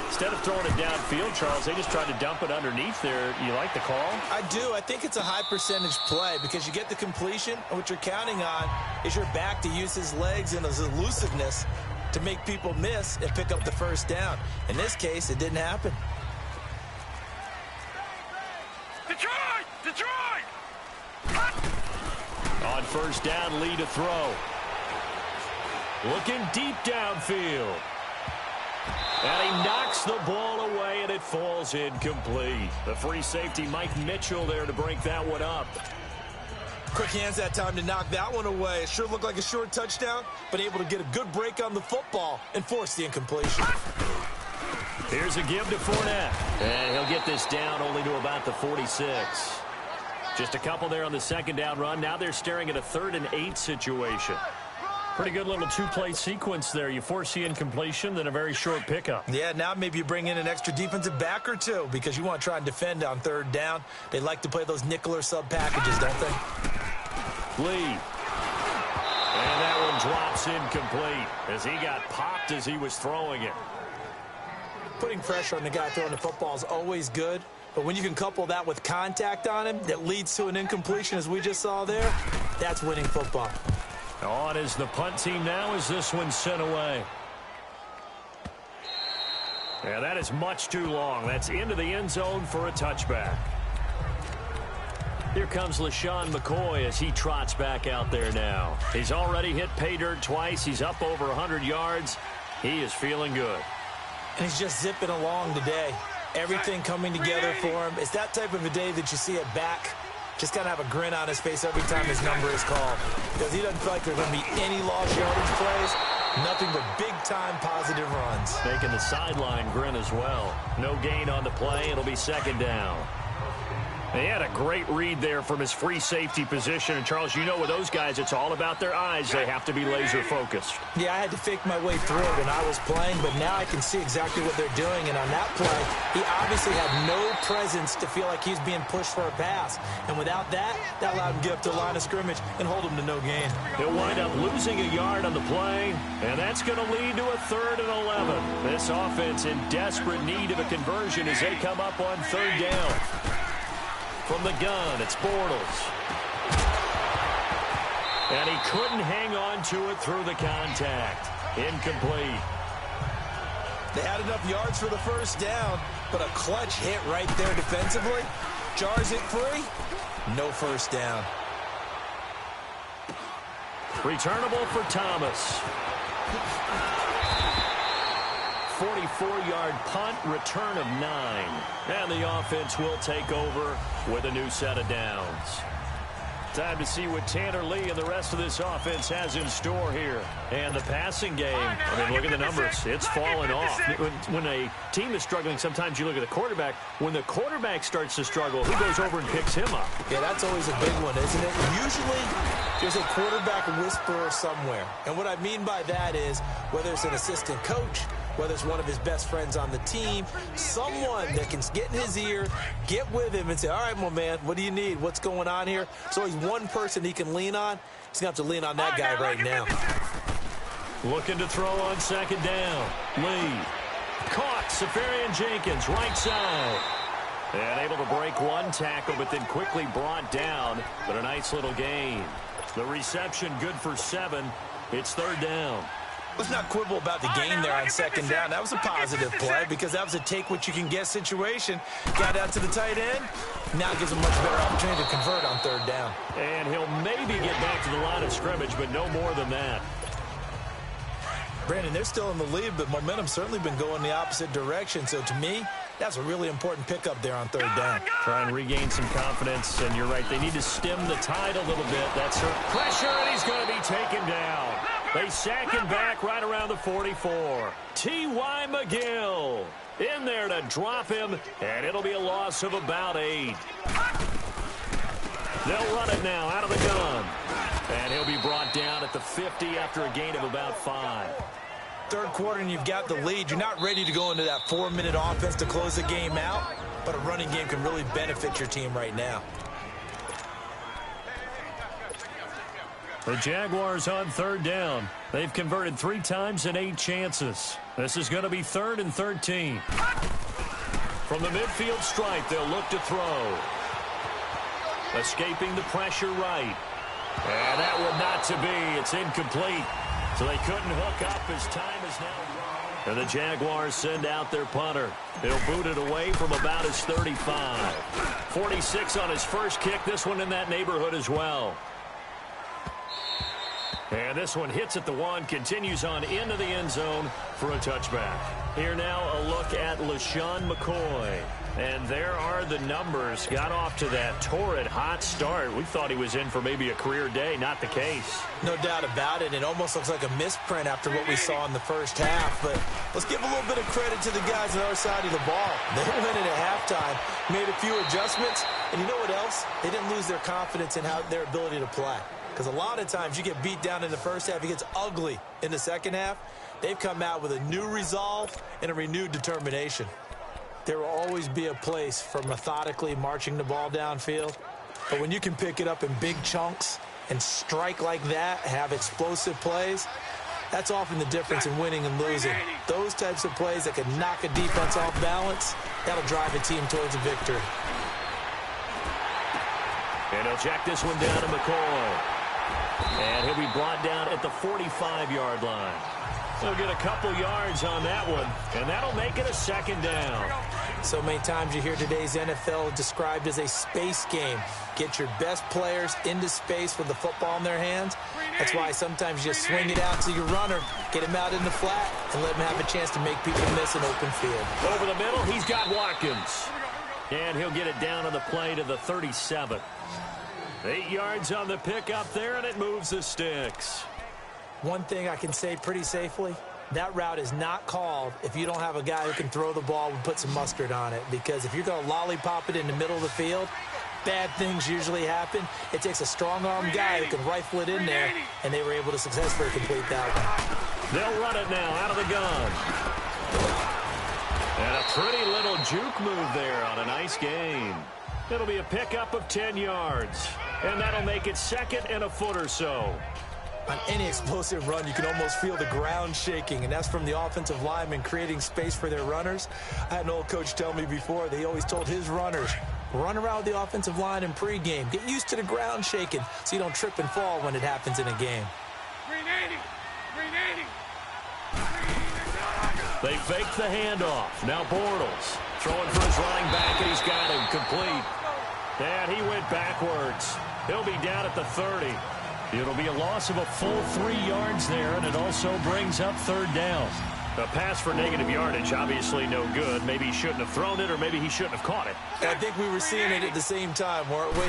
Instead of throwing it downfield, Charles, they just tried to dump it underneath there. You like the call? I do. I think it's a high percentage play because you get the completion, and what you're counting on is your back to use his legs and his elusiveness to make people miss and pick up the 1st down. In this case, it didn't happen. Detroit! On 1st down, Lee to throw. Looking deep downfield. And he knocks the ball away, and it falls incomplete. The free safety, Mike Mitchell, there to break that one up. Quick hands that time to knock that one away. It sure looked like a short touchdown, but able to get a good break on the football and force the incompletion. Here's a give to Fournette. And he'll get this down only to about the 46. Just a couple there on the 2nd down run. Now they're staring at a 3rd and 8 situation. Pretty good little 2-play sequence there. You force the incompletion, then a very short pickup. Yeah, now maybe you bring in an extra defensive back or 2 because you want to try and defend on 3rd down. They like to play those nickel or sub packages, don't they? Lee. And that one drops incomplete as he got popped as he was throwing it. Putting pressure on the guy throwing the football is always good, But when you can couple that with contact on him that leads to an incompletion, as we just saw there, that's winning football. On is the punt team now as this one's sent away. Yeah, that is much too long. That's into the end zone for a touchback. Here comes LaShawn McCoy as he trots back out there now. He's already hit pay dirt twice. He's up over 100 yards. He is feeling good. And he's just zipping along today. Everything coming together for him. It's that type of a day that you see it back. Just got to have a grin on his face every time his number is called. Because he doesn't feel like there's going to be any lost yardage plays. Nothing but big-time positive runs. Making the sideline grin as well. No gain on the play. It'll be second down. He had a great read there from his free safety position. And, Charles, you know with those guys, it's all about their eyes. They have to be laser-focused. Yeah, I had to fake my way through it when I was playing, but now I can see exactly what they're doing. And on that play, he obviously had no presence to feel like he's being pushed for a pass. And without that, that allowed him to get up to the line of scrimmage and hold him to no gain. He'll wind up losing a yard on the play, and that's going to lead to a 3rd and 11. This offense in desperate need of a conversion as they come up on 3rd down. From the gun, it's Bortles. And he couldn't hang on to it through the contact. Incomplete. They had enough yards for the first down, but a clutch hit right there defensively. Jars it free. No first down. Returnable for Thomas. 44-yard punt, return of 9. And the offense will take over with a new set of downs. Time to see what Tanner Lee and the rest of this offense has in store here. And the passing game, I mean, look at the numbers. It's fallen off. When a team is struggling, sometimes you look at the quarterback. When the quarterback starts to struggle, who goes over and picks him up? Yeah, that's always a big one, isn't it? Usually, there's a quarterback whisperer somewhere. And what I mean by that is, whether it's an assistant coach, whether it's one of his best friends on the team, someone that can get in his ear, get with him and say, all right, my man, what do you need? What's going on here? So he's one person he can lean on. He's going to have to lean on that guy right now. Looking to throw on 2nd down. Lee. Caught. Safarian Jenkins, right side. And able to break one tackle, but then quickly brought down. But a nice little gain. The reception good for 7. It's 3rd down. Let's not quibble about the gain there on 2nd down. That was a positive play because that was a take-what-you-can-get situation. Got out to the tight end. Now gives him a much better opportunity to convert on 3rd down. And he'll maybe get back to the line of scrimmage, but no more than that. Brandon, they're still in the lead, but momentum's certainly been going the opposite direction. So to me, that's a really important pickup there on 3rd down. Try and regain some confidence, and you're right. They need to stem the tide a little bit. That's her pressure, and he's going to be taken down. They sack him back right around the 44. T.Y. McGill in there to drop him, and it'll be a loss of about 8. They'll run it now out of the gun. And he'll be brought down at the 50 after a gain of about 5. 3rd quarter and you've got the lead. You're not ready to go into that 4-minute offense to close the game out, but a running game can really benefit your team right now. The Jaguars on 3rd down. They've converted 3 times in 8 chances. This is going to be 3rd and 13. From the midfield stripe, they'll look to throw. Escaping the pressure right. And that one not to be. It's incomplete. So they couldn't hook up as time is now run. And the Jaguars send out their punter. He'll boot it away from about his 35. 46 on his first kick. This one in that neighborhood as well. And this one hits at the 1, continues on into the end zone for a touchback. Here now a look at LaShawn McCoy. And there are the numbers. Got off to that torrid hot start. We thought he was in for maybe a career day. Not the case. No doubt about it. It almost looks like a misprint after what we saw in the first half. But let's give a little bit of credit to the guys on the other side of the ball. They went in at halftime, made a few adjustments. And you know what else? They didn't lose their confidence in their ability to play. Because a lot of times you get beat down in the first half. It gets ugly in the second half. They've come out with a new resolve and a renewed determination. There will always be a place for methodically marching the ball downfield. But when you can pick it up in big chunks and strike like that, have explosive plays, that's often the difference in winning and losing. Those types of plays that can knock a defense off balance, That'll drive a team towards a victory. And he'll check this one down to McCoy. And he'll be brought down at the 45-yard line. He'll get a couple yards on that one, and that'll make it a second down. So many times you hear today's NFL described as a space game. Get your best players into space with the football in their hands. That's why sometimes you just swing it out to your runner, get him out in the flat, and let him have a chance to make people miss an open field. Over the middle, he's got Watkins. And he'll get it down on the play to the 37. 8 yards on the pickup there, and it moves the sticks. One thing I can say pretty safely, that route is not called if you don't have a guy who can throw the ball and put some mustard on it. Because if you're going to lollipop it in the middle of the field, bad things usually happen. It takes a strong-arm guy who can rifle it in there, and they were able to successfully complete that one. They'll run it now out of the gun. And a pretty little juke move there on a nice gain. It'll be a pickup of 10 yards. And that'll make it second and a foot or so. On any explosive run, you can almost feel the ground shaking, and that's from the offensive linemen creating space for their runners. I had an old coach tell me before, they always told his runners, run around the offensive line in pregame. Get used to the ground shaking so you don't trip and fall when it happens in a game. 380. 380. They fake the handoff. Now Bortles throwing for his running back, and he's got him complete. And he went backwards. He'll be down at the 30. It'll be a loss of a full 3 yards there, and it also brings up third down. A pass for negative yardage, obviously no good. Maybe he shouldn't have thrown it, or maybe he shouldn't have caught it. I think we were seeing it at the same time, weren't we?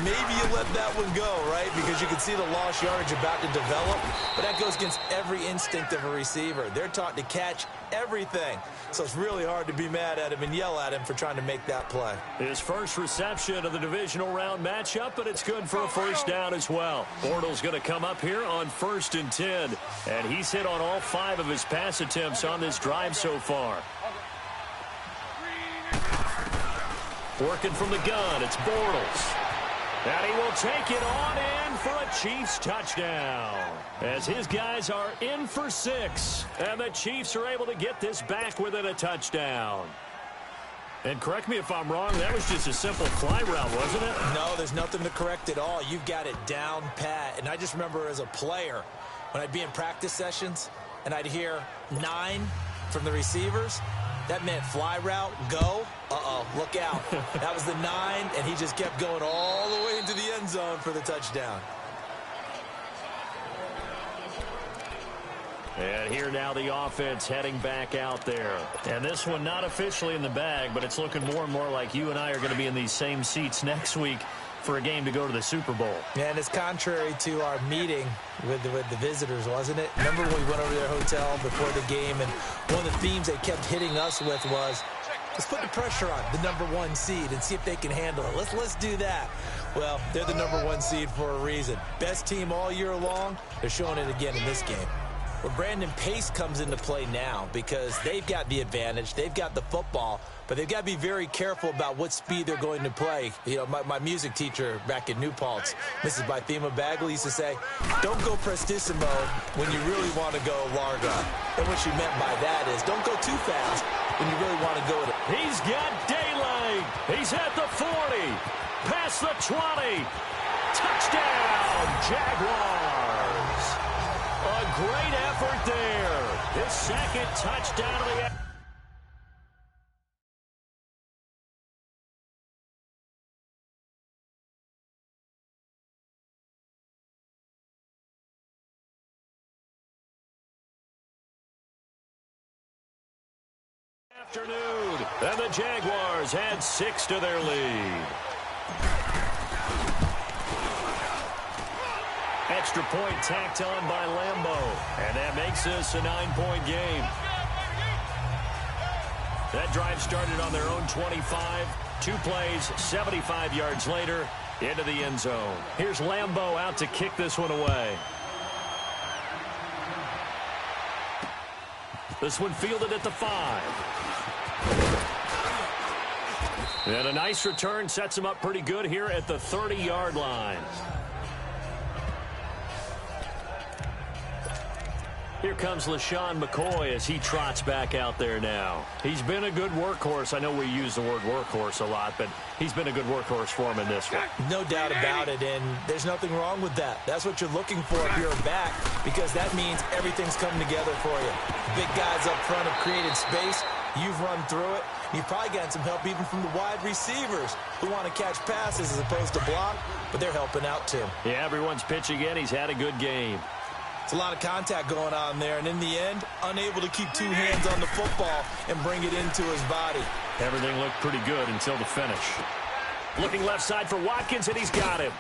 Maybe you let that one go, right? Because you can see the lost yardage about to develop. But that goes against every instinct of a receiver. They're taught to catch everything. So it's really hard to be mad at him and yell at him for trying to make that play. His first reception of the divisional round matchup, but it's good for a first down as well. Bortles going to come up here on 1st and 10. And he's hit on all 5 of his pass attempts on this drive so far. Working from the gun, it's Bortles. And he will take it on in for a Chiefs touchdown. As his guys are in for 6. And the Chiefs are able to get this back within a touchdown. And correct me if I'm wrong, that was just a simple fly route, wasn't it? No, there's nothing to correct at all. You've got it down pat. And I just remember as a player, when I'd be in practice sessions, and I'd hear 9 from the receivers, that meant fly route, go. Uh-oh, look out. That was the 9, and he just kept going all the way into the end zone for the touchdown. And here now the offense heading back out there. And this one not officially in the bag, but it's looking more and more like you and I are going to be in these same seats next week for a game to go to the Super Bowl. Yeah, and it's contrary to our meeting with the visitors, wasn't it? Remember when we went over to their hotel before the game, and one of the themes they kept hitting us with was, let's put the pressure on the #1 seed and see if they can handle it. Let's do that. Well, they're the #1 seed for a reason. Best team all year long. They're showing it again in this game. Well, Brandon, pace comes into play now because they've got the advantage. They've got the football, but they've got to be very careful about what speed they're going to play. You know, my music teacher back in New Paltz, Mrs. Bythema Bagley, used to say, don't go prestissimo when you really want to go largo. And what she meant by that is don't go too fast when you really want to go. He's got daylight. He's at the 40. Past the 20. Touchdown, Jaguars. A great effort there. His second touchdown of the afternoon. And the Jaguars add 6 to their lead. Extra point tacked on by Lambeau. And that makes this a 9-point game. That drive started on their own 25. 2 plays, 75 yards later, into the end zone. Here's Lambeau out to kick this one away. This one fielded at the 5. And a nice return sets him up pretty good here at the 30-yard line. Here comes LaShawn McCoy as he trots back out there now. He's been a good workhorse. I know we use the word workhorse a lot, but he's been a good workhorse for him in this one. No doubt about it, and there's nothing wrong with that. That's what you're looking for if you're a back, because that means everything's coming together for you. Big guys up front have created space. You've run through it. You've probably gotten some help even from the wide receivers who want to catch passes as opposed to block, but they're helping out too. Yeah, everyone's pitching in. He's had a good game. It's a lot of contact going on there, and in the end, unable to keep two hands on the football and bring it into his body. Everything looked pretty good until the finish. Looking left side for Watkins, and he's got him.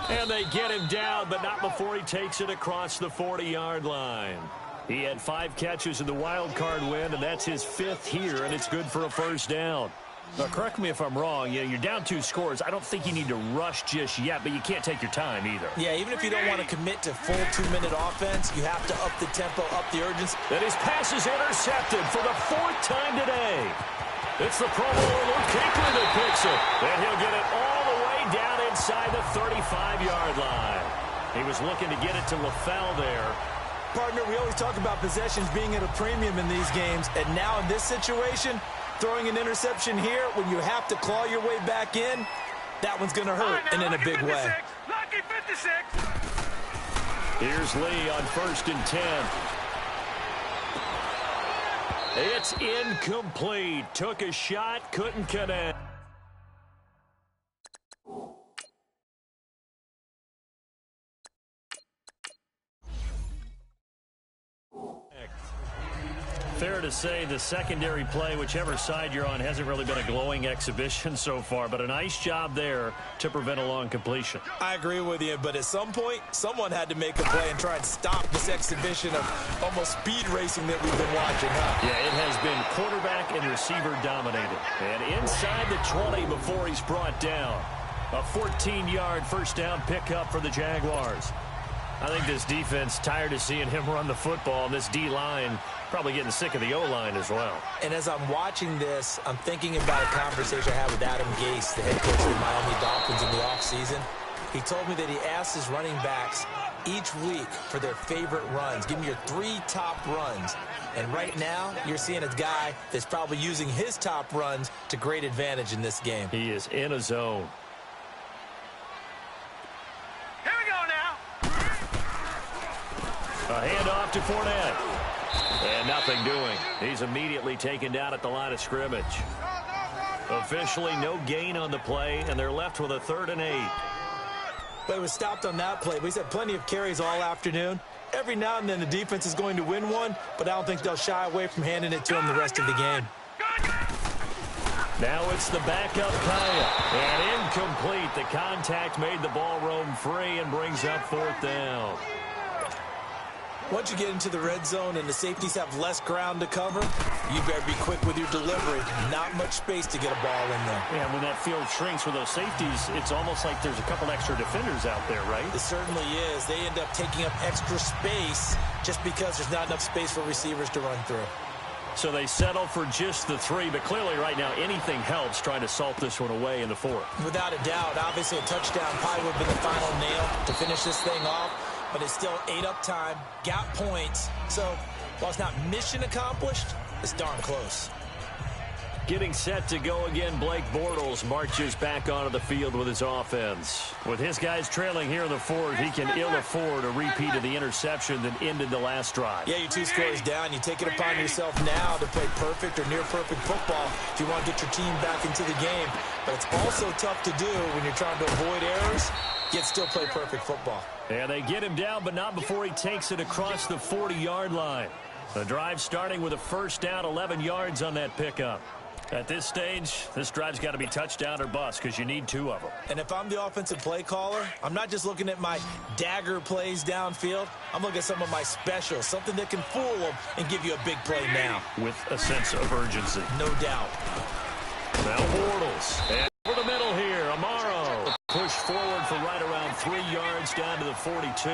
And they get him down, but not before he takes it across the 40-yard line. He had 5 catches in the wild card win, and that's his 5th here, and it's good for a first down. Now, correct me if I'm wrong. You're down 2 scores. I don't think you need to rush just yet, but you can't take your time either. Yeah, even if you don't want to commit to full 2-minute offense, you have to up the tempo, up the urgency. And his pass is intercepted for the 4th time today. It's the Pro Bowler Luke Kuechly that picks it. And he'll get it all the way down inside the 35-yard line. He was looking to get it to LaFell there. Partner, we always talk about possessions being at a premium in these games, and now in this situation, throwing an interception here when you have to claw your way back in, that one's going to hurt, and in a big way. Lucky 56. Here's Lee on 1st and 10. It's incomplete. Took a shot, couldn't connect. Fair to say the secondary play, whichever side you're on, hasn't really been a glowing exhibition so far, but a nice job there to prevent a long completion. I agree with you, but at some point, someone had to make a play and try and stop this exhibition of almost speed racing that we've been watching, huh? Yeah, it has been quarterback and receiver dominated. And inside the 20 before he's brought down. A 14-yard first down pickup for the Jaguars. I think this defense tired of seeing him run the football, and this D-line probably getting sick of the O-line as well. And as I'm watching this, I'm thinking about a conversation I had with Adam Gase, the head coach of the Miami Dolphins in the offseason. He told me that he asked his running backs each week for their favorite runs. Give me your 3 top runs. And right now, you're seeing a guy that's probably using his top runs to great advantage in this game. He is in a zone. A handoff to Fournette. And nothing doing. He's immediately taken down at the line of scrimmage. Officially no gain on the play, and they're left with a 3rd and 8. But it was stopped on that play. He's had plenty of carries all afternoon. Every now and then the defense is going to win one, but I don't think they'll shy away from handing it to him the rest of the game. Now it's the backup Kaya. And incomplete. The contact made the ball roam free and brings up 4th down. Once you get into the red zone and the safeties have less ground to cover, you better be quick with your delivery. Not much space to get a ball in there. Yeah, when that field shrinks with those safeties, it's almost like there's a couple extra defenders out there, right? It certainly is. They end up taking up extra space just because there's not enough space for receivers to run through. So they settle for just the 3, but clearly right now anything helps trying to salt this one away in the 4th. Without a doubt, obviously a touchdown probably would have been the final nail to finish this thing off. But it's still 8 up time, got points. So while it's not mission accomplished, it's darn close. Getting set to go again, Blake Bortles marches back onto the field with his offense. With his guys trailing here in the 4th, he can ill afford a repeat of the interception that ended the last drive. Yeah, you're 2 scores down. You take it upon yourself now to play perfect or near-perfect football if you want to get your team back into the game. But it's also tough to do when you're trying to avoid errors, yet still play perfect football. And they get him down, but not before he takes it across the 40-yard line. The drive starting with a first down, 11 yards on that pickup. At this stage, this drive's got to be touchdown or bust because you need 2 of them. And if I'm the offensive play caller, I'm not just looking at my dagger plays downfield. I'm looking at some of my specials, something that can fool them and give you a big play now. With a sense of urgency. No doubt. Now Bortles. And over the middle here, Amaro. Push forward for right around 3 yards down to the 42.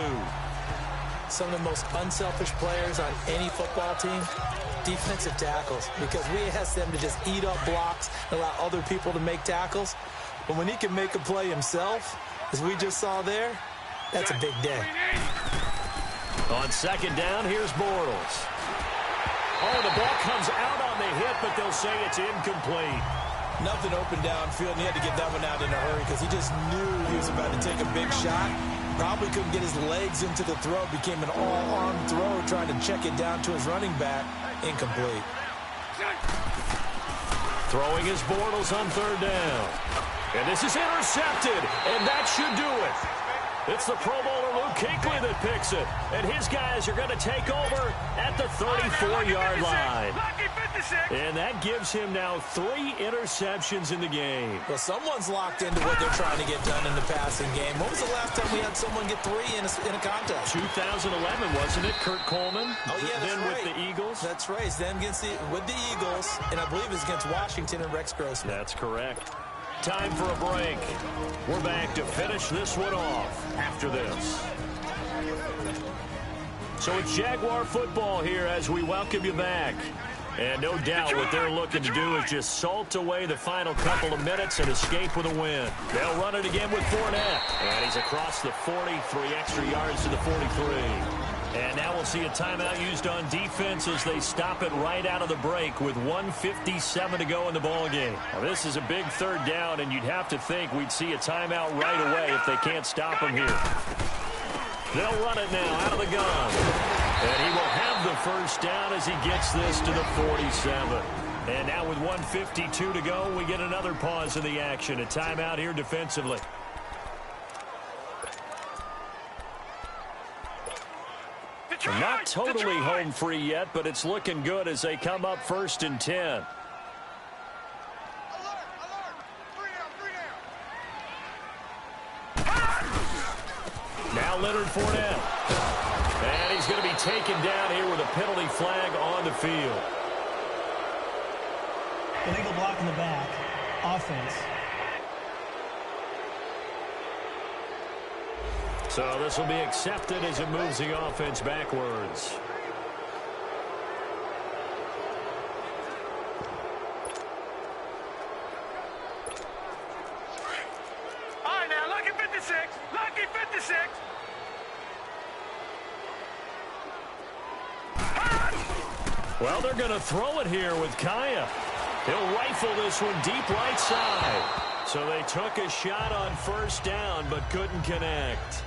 Some of the most unselfish players on any football team, defensive tackles, because we ask them to just eat up blocks and allow other people to make tackles. But when he can make a play himself, as we just saw there, that's a big day. On second down, here's Bortles. Oh, the ball comes out on the hit, but they'll say it's incomplete. Nothing open downfield, and he had to get that one out in a hurry because he just knew he was about to take a big shot. Probably couldn't get his legs into the throw. Became an all-arm throw, trying to check it down to his running back. Incomplete. Throwing his Bortles on third down. And this is intercepted, and that should do it. It's the Pro Bowler Luke Kuechly that picks it, and his guys are going to take over at the 34-yard line. And that gives him now 3 interceptions in the game. Well, someone's locked into what they're trying to get done in the passing game. When was the last time we had someone get 3 in a contest? 2011, wasn't it? Kurt Coleman. Oh, yeah, that's then right. With the Eagles. That's right. Then with the Eagles, and I believe it's against Washington and Rex Grossman. That's correct. Time for a break. We're back to finish this one off after this. So it's Jaguar football here as we welcome you back. And no doubt what they're looking to do is just salt away the final couple of minutes and escape with a win. They'll run it again with Fournette. And he's across the 40, 3 extra yards to the 43. And now we'll see a timeout used on defense as they stop it right out of the break with 1:57 to go in the ballgame. Now, this is a big third down, and you'd have to think we'd see a timeout right away if they can't stop him here. They'll run it now out of the gun. And he will have the first down as he gets this to the 47. And now with 1:52 to go, we get another pause in the action. A timeout here defensively. Not totally home free yet, but it's looking good as they come up 1st and 10. Now Leonard Fournette. And he's going to be taken down here with a penalty flag on the field. Illegal block in the back. Offense. So this will be accepted as it moves the offense backwards. All right, now, lucky 56. Lucky 56. Well, they're going to throw it here with Kaya. He'll rifle this one deep right side. So they took a shot on first down, but couldn't connect.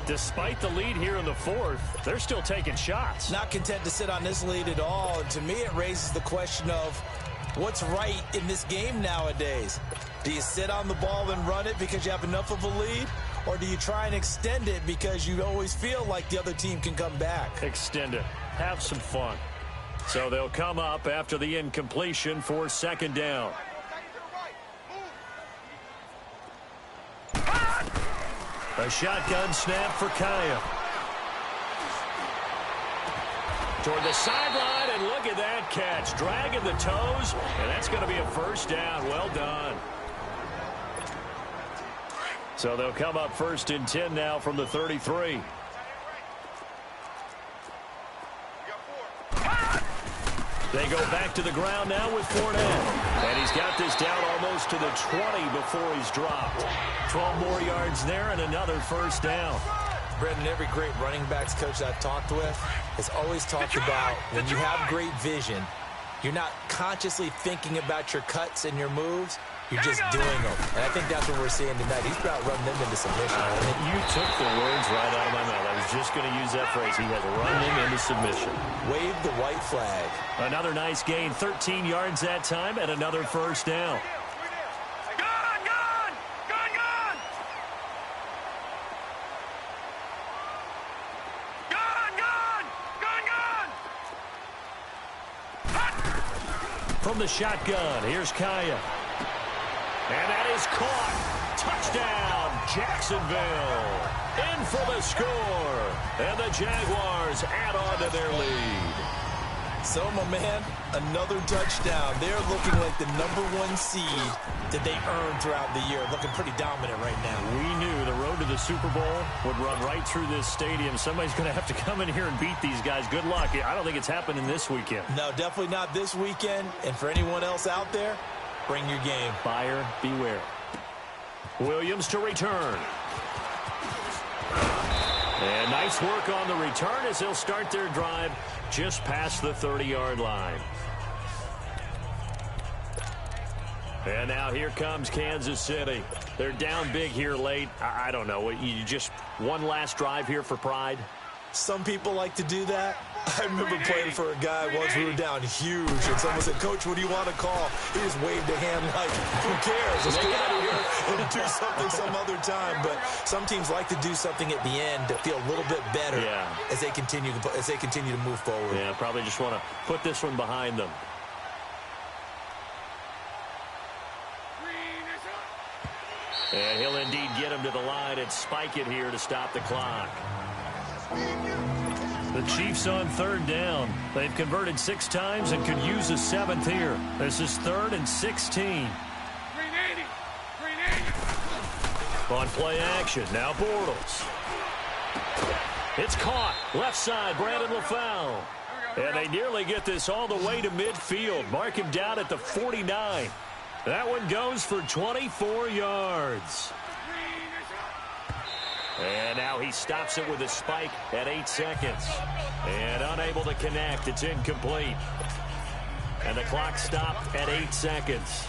Despite the lead here in the 4th, they're still taking shots. Not content to sit on this lead at all. And to me, it raises the question of what's right in this game nowadays. Do you sit on the ball and run it because you have enough of a lead? Or do you try and extend it because you always feel like the other team can come back? Extend it. Have some fun. So they'll come up after the incompletion for second down. A shotgun snap for Kaya. Toward the sideline, and look at that catch. Dragging the toes, and that's going to be a first down. Well done. So they'll come up 1st and 10 now from the 33. They go back to the ground now with Fournette. And he's got this down almost to the 20 before he's dropped. 12 more yards there and another first down. Brendan, every great running backs coach I've talked with has always talked about when you have great vision, you're not consciously thinking about your cuts and your moves. You're just doing them. And I think that's what we're seeing tonight. He's about running them into submission. You took the words right out of my mouth. I was just going to use that phrase. He has run them into submission. Wave the white flag. Another nice gain. 13 yards that time and another first down. From the shotgun, here's Kaya. And that is caught. Touchdown, Jacksonville. In for the score. And the Jaguars add on to their lead. So, my man, another touchdown. They're looking like the #1 seed that they earned throughout the year. Looking pretty dominant right now. We knew the road to the Super Bowl would run right through this stadium. Somebody's going to have to come in here and beat these guys. Good luck. I don't think it's happening this weekend. No, definitely not this weekend. And for anyone else out there, bring your game. Buyer beware. Williams to return. And nice Nice work on the return as they'll start their drive just past the 30-yard line. And now here comes Kansas City. They're down big here late. I don't know. You just one last drive here for pride? Some people like to do that. I remember playing for a guy once. We were down huge, and someone said, "Coach, what do you want to call?" He just waved a hand like, "Who cares? Let's get out of here and do something some other time." But some teams like to do something at the end to feel a little bit better as they continue to move forward. Yeah, probably just want to put this one behind them. And he'll indeed get him to the line and spike it here to stop the clock. The Chiefs on third down. They've converted 6 times and could use a 7th here. This is 3rd and 16. On play action, now Bortles. It's caught. Left side, Brandon LaFell. And they nearly get this all the way to midfield. Mark him down at the 49. That one goes for 24 yards. And now he stops it with a spike at 8 seconds. And unable to connect. It's incomplete. And the clock stopped at 8 seconds.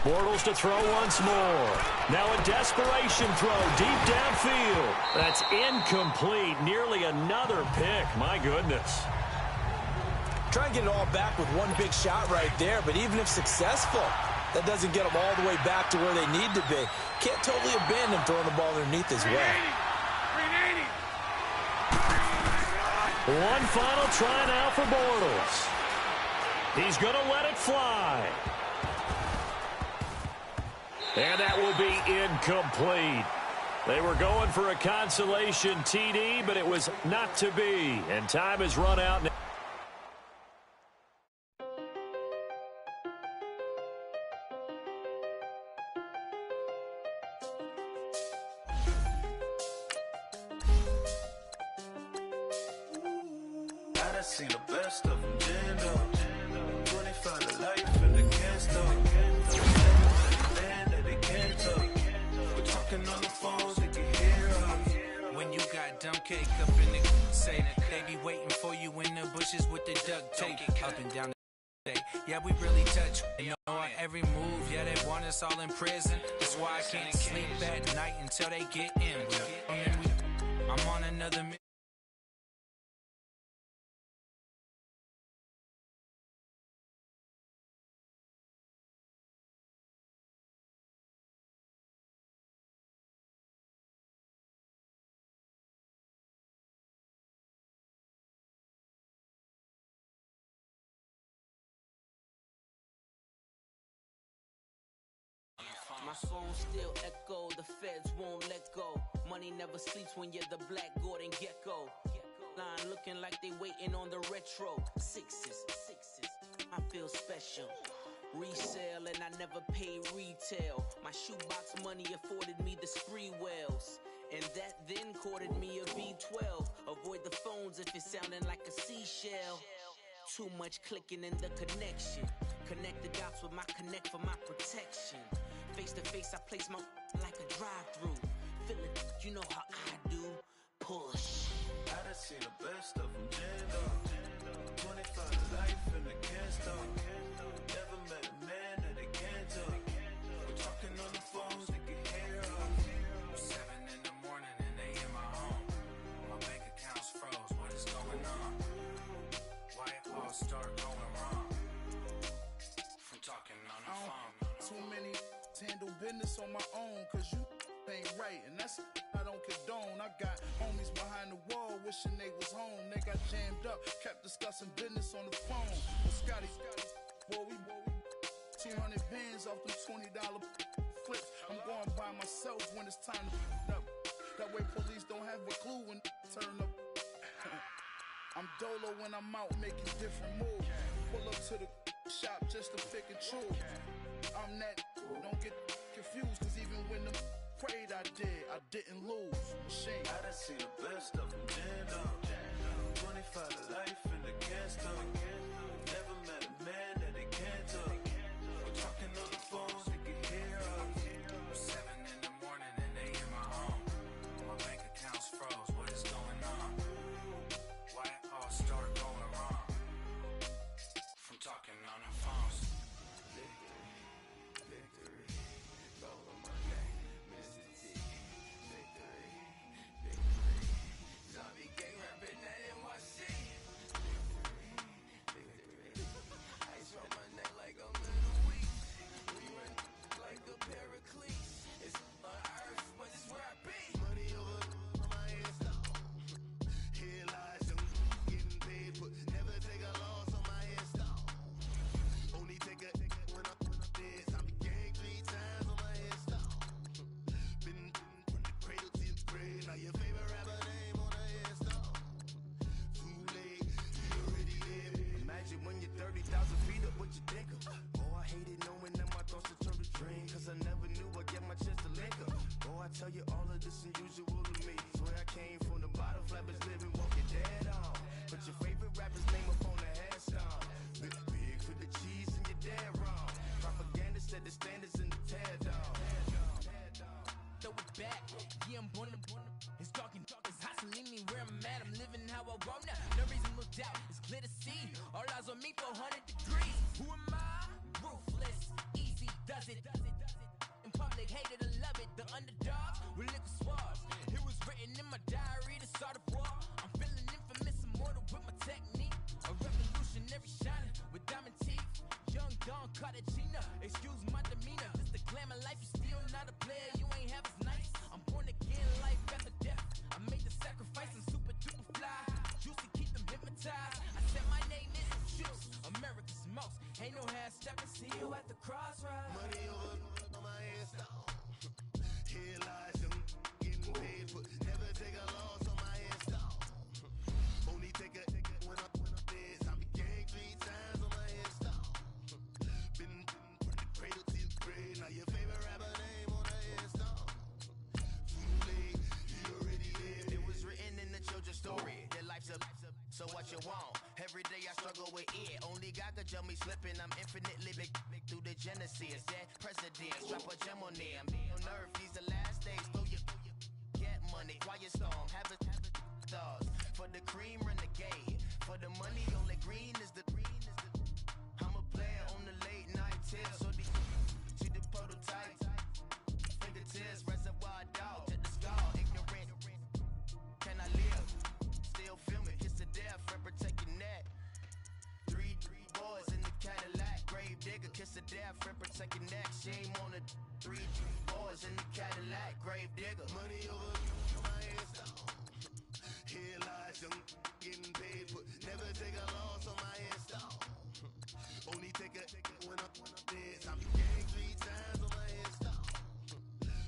Bortles to throw once more. Now a desperation throw deep downfield. That's incomplete. Nearly another pick. My goodness. Try and get it all back with one big shot right there, but even if successful, that doesn't get them all the way back to where they need to be. Can't totally abandon throwing the ball underneath as well. One final try now for Bortles. He's going to let it fly. And that will be incomplete. They were going for a consolation TD, but it was not to be. And time has run out. I done seen the best of them, jammed up. 25 to life and they can't stop. Man that they can't talk. We're talking on the phones, they can hear us. When you got dumb cake up in the say that they be waiting for you in the bushes with the duct tape up and down the day. Yeah, we really touch. You know our every move. Yeah, they want us all in prison. That's why I can't sleep at night until they get in. I'm on another mission. My song still echo, the feds won't let go. Money never sleeps when you're the Black Gordon Gecko. Line looking like they waiting on the retro. Sixes, I feel special. Resale and I never pay retail. My shoebox money afforded me the spree wells. And that then courted me a V12. Avoid the phones if you're sounding like a seashell. Too much clicking in the connection. Connect the dots with my connect for my protection. Face to face, I place my like a drive-through. Feel it, you know how I do. Push. I done seen the best of them, jammed up. 25 to life and they can't stop. Never met a man that they can't talk. We're talking on the phones, they can hear us. 7 in the morning and they in my home. My bank account's froze. What is going on? Why it all start going wrong? From talking on the phone. Too many handle business on my own, cause you ain't right, and that's I don't condone. I got homies behind the wall wishing they was home. They got jammed up, kept discussing business on the phone. But Scotty, boy, we 200 bands off them $20 flips. I'm going by myself when it's time to up. That way police don't have a clue when turn up. I'm dolo when I'm out making different moves. Pull up to the shop just to pick and choose. I'm that, don't get confused, cause even when the prayed I didn't lose. Machine. I done seen the best of them, jammed up. 25 to life and they can't stop. Never met a man that they clear to see. All eyes on me, 400 degrees. Who am I? Ruthless, easy, does it. In public, hated or love it. The underdogs with liquor swabs. It was written in my diary to start a war. I'm feeling infamous, immortal with my technique. A revolutionary shining with diamond teeth. Young Don Cartagena, excuse my demeanor. This the glamour life, you still not a player. You ain't half as nice. I'm born again, life after death. I made the sacrifice, I'm super duper fly. Juicy, keep them hypnotized. I said my name is Juice, America's most. Ain't no half stepping, see you at the crossroads. Money over on my headstone. Here lies them getting paid, but never take a loss on my headstone. Only take a when I'm dead. I be gang 3 times on my headstone. Been from the cradle to the grave. Now your favorite rapper name on the headstone. Too late, he already lived. It was written in the children's story. Their life's a so what you want? Every day I struggle with it. Only God could tell me slipping. I'm infinitely big through the genesis. Dead presidents, drop a gem on them. On earth, these the last days. Throw your get money, quiet storm. Have a stars for the cream renegade. For the money, only green is the. I'm a player on the late night tips. So see the prototype. Fingertips, reservoir dog to the skull. Ignorant. Can I live? Still film it. Kiss the death, protect your neck. Three boys in the Cadillac. Grave digger, kiss the death, protect your neck. Shame on the 3 boys in the Cadillac. Grave digger. Money over my headstone. Here lies them getting paid, but never take a loss on my headstone. Only take a when I'm dead. I be gang 3 times on my headstone.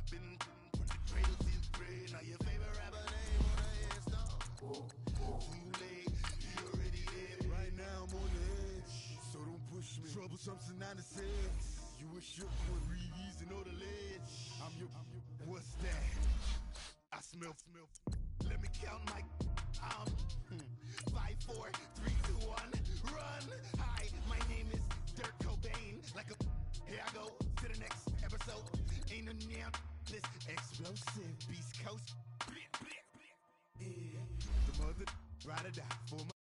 Been from the cradle to the grave. Now your favorite rapper name on the headstone. Too late, he already dead. Right now I'm on the edge, so don't push me. Troublesome synonymous. You wish your could read easy, know the ledge. I'm your, what's that? I smell. Let me count my. 5, 4, 3, 2, 1, run. Hi, my name is Dirk Cobain. Like a, here I go to the next episode. Ain't no damn this explosive Beast Coast. Yeah. The mother ride or die for my.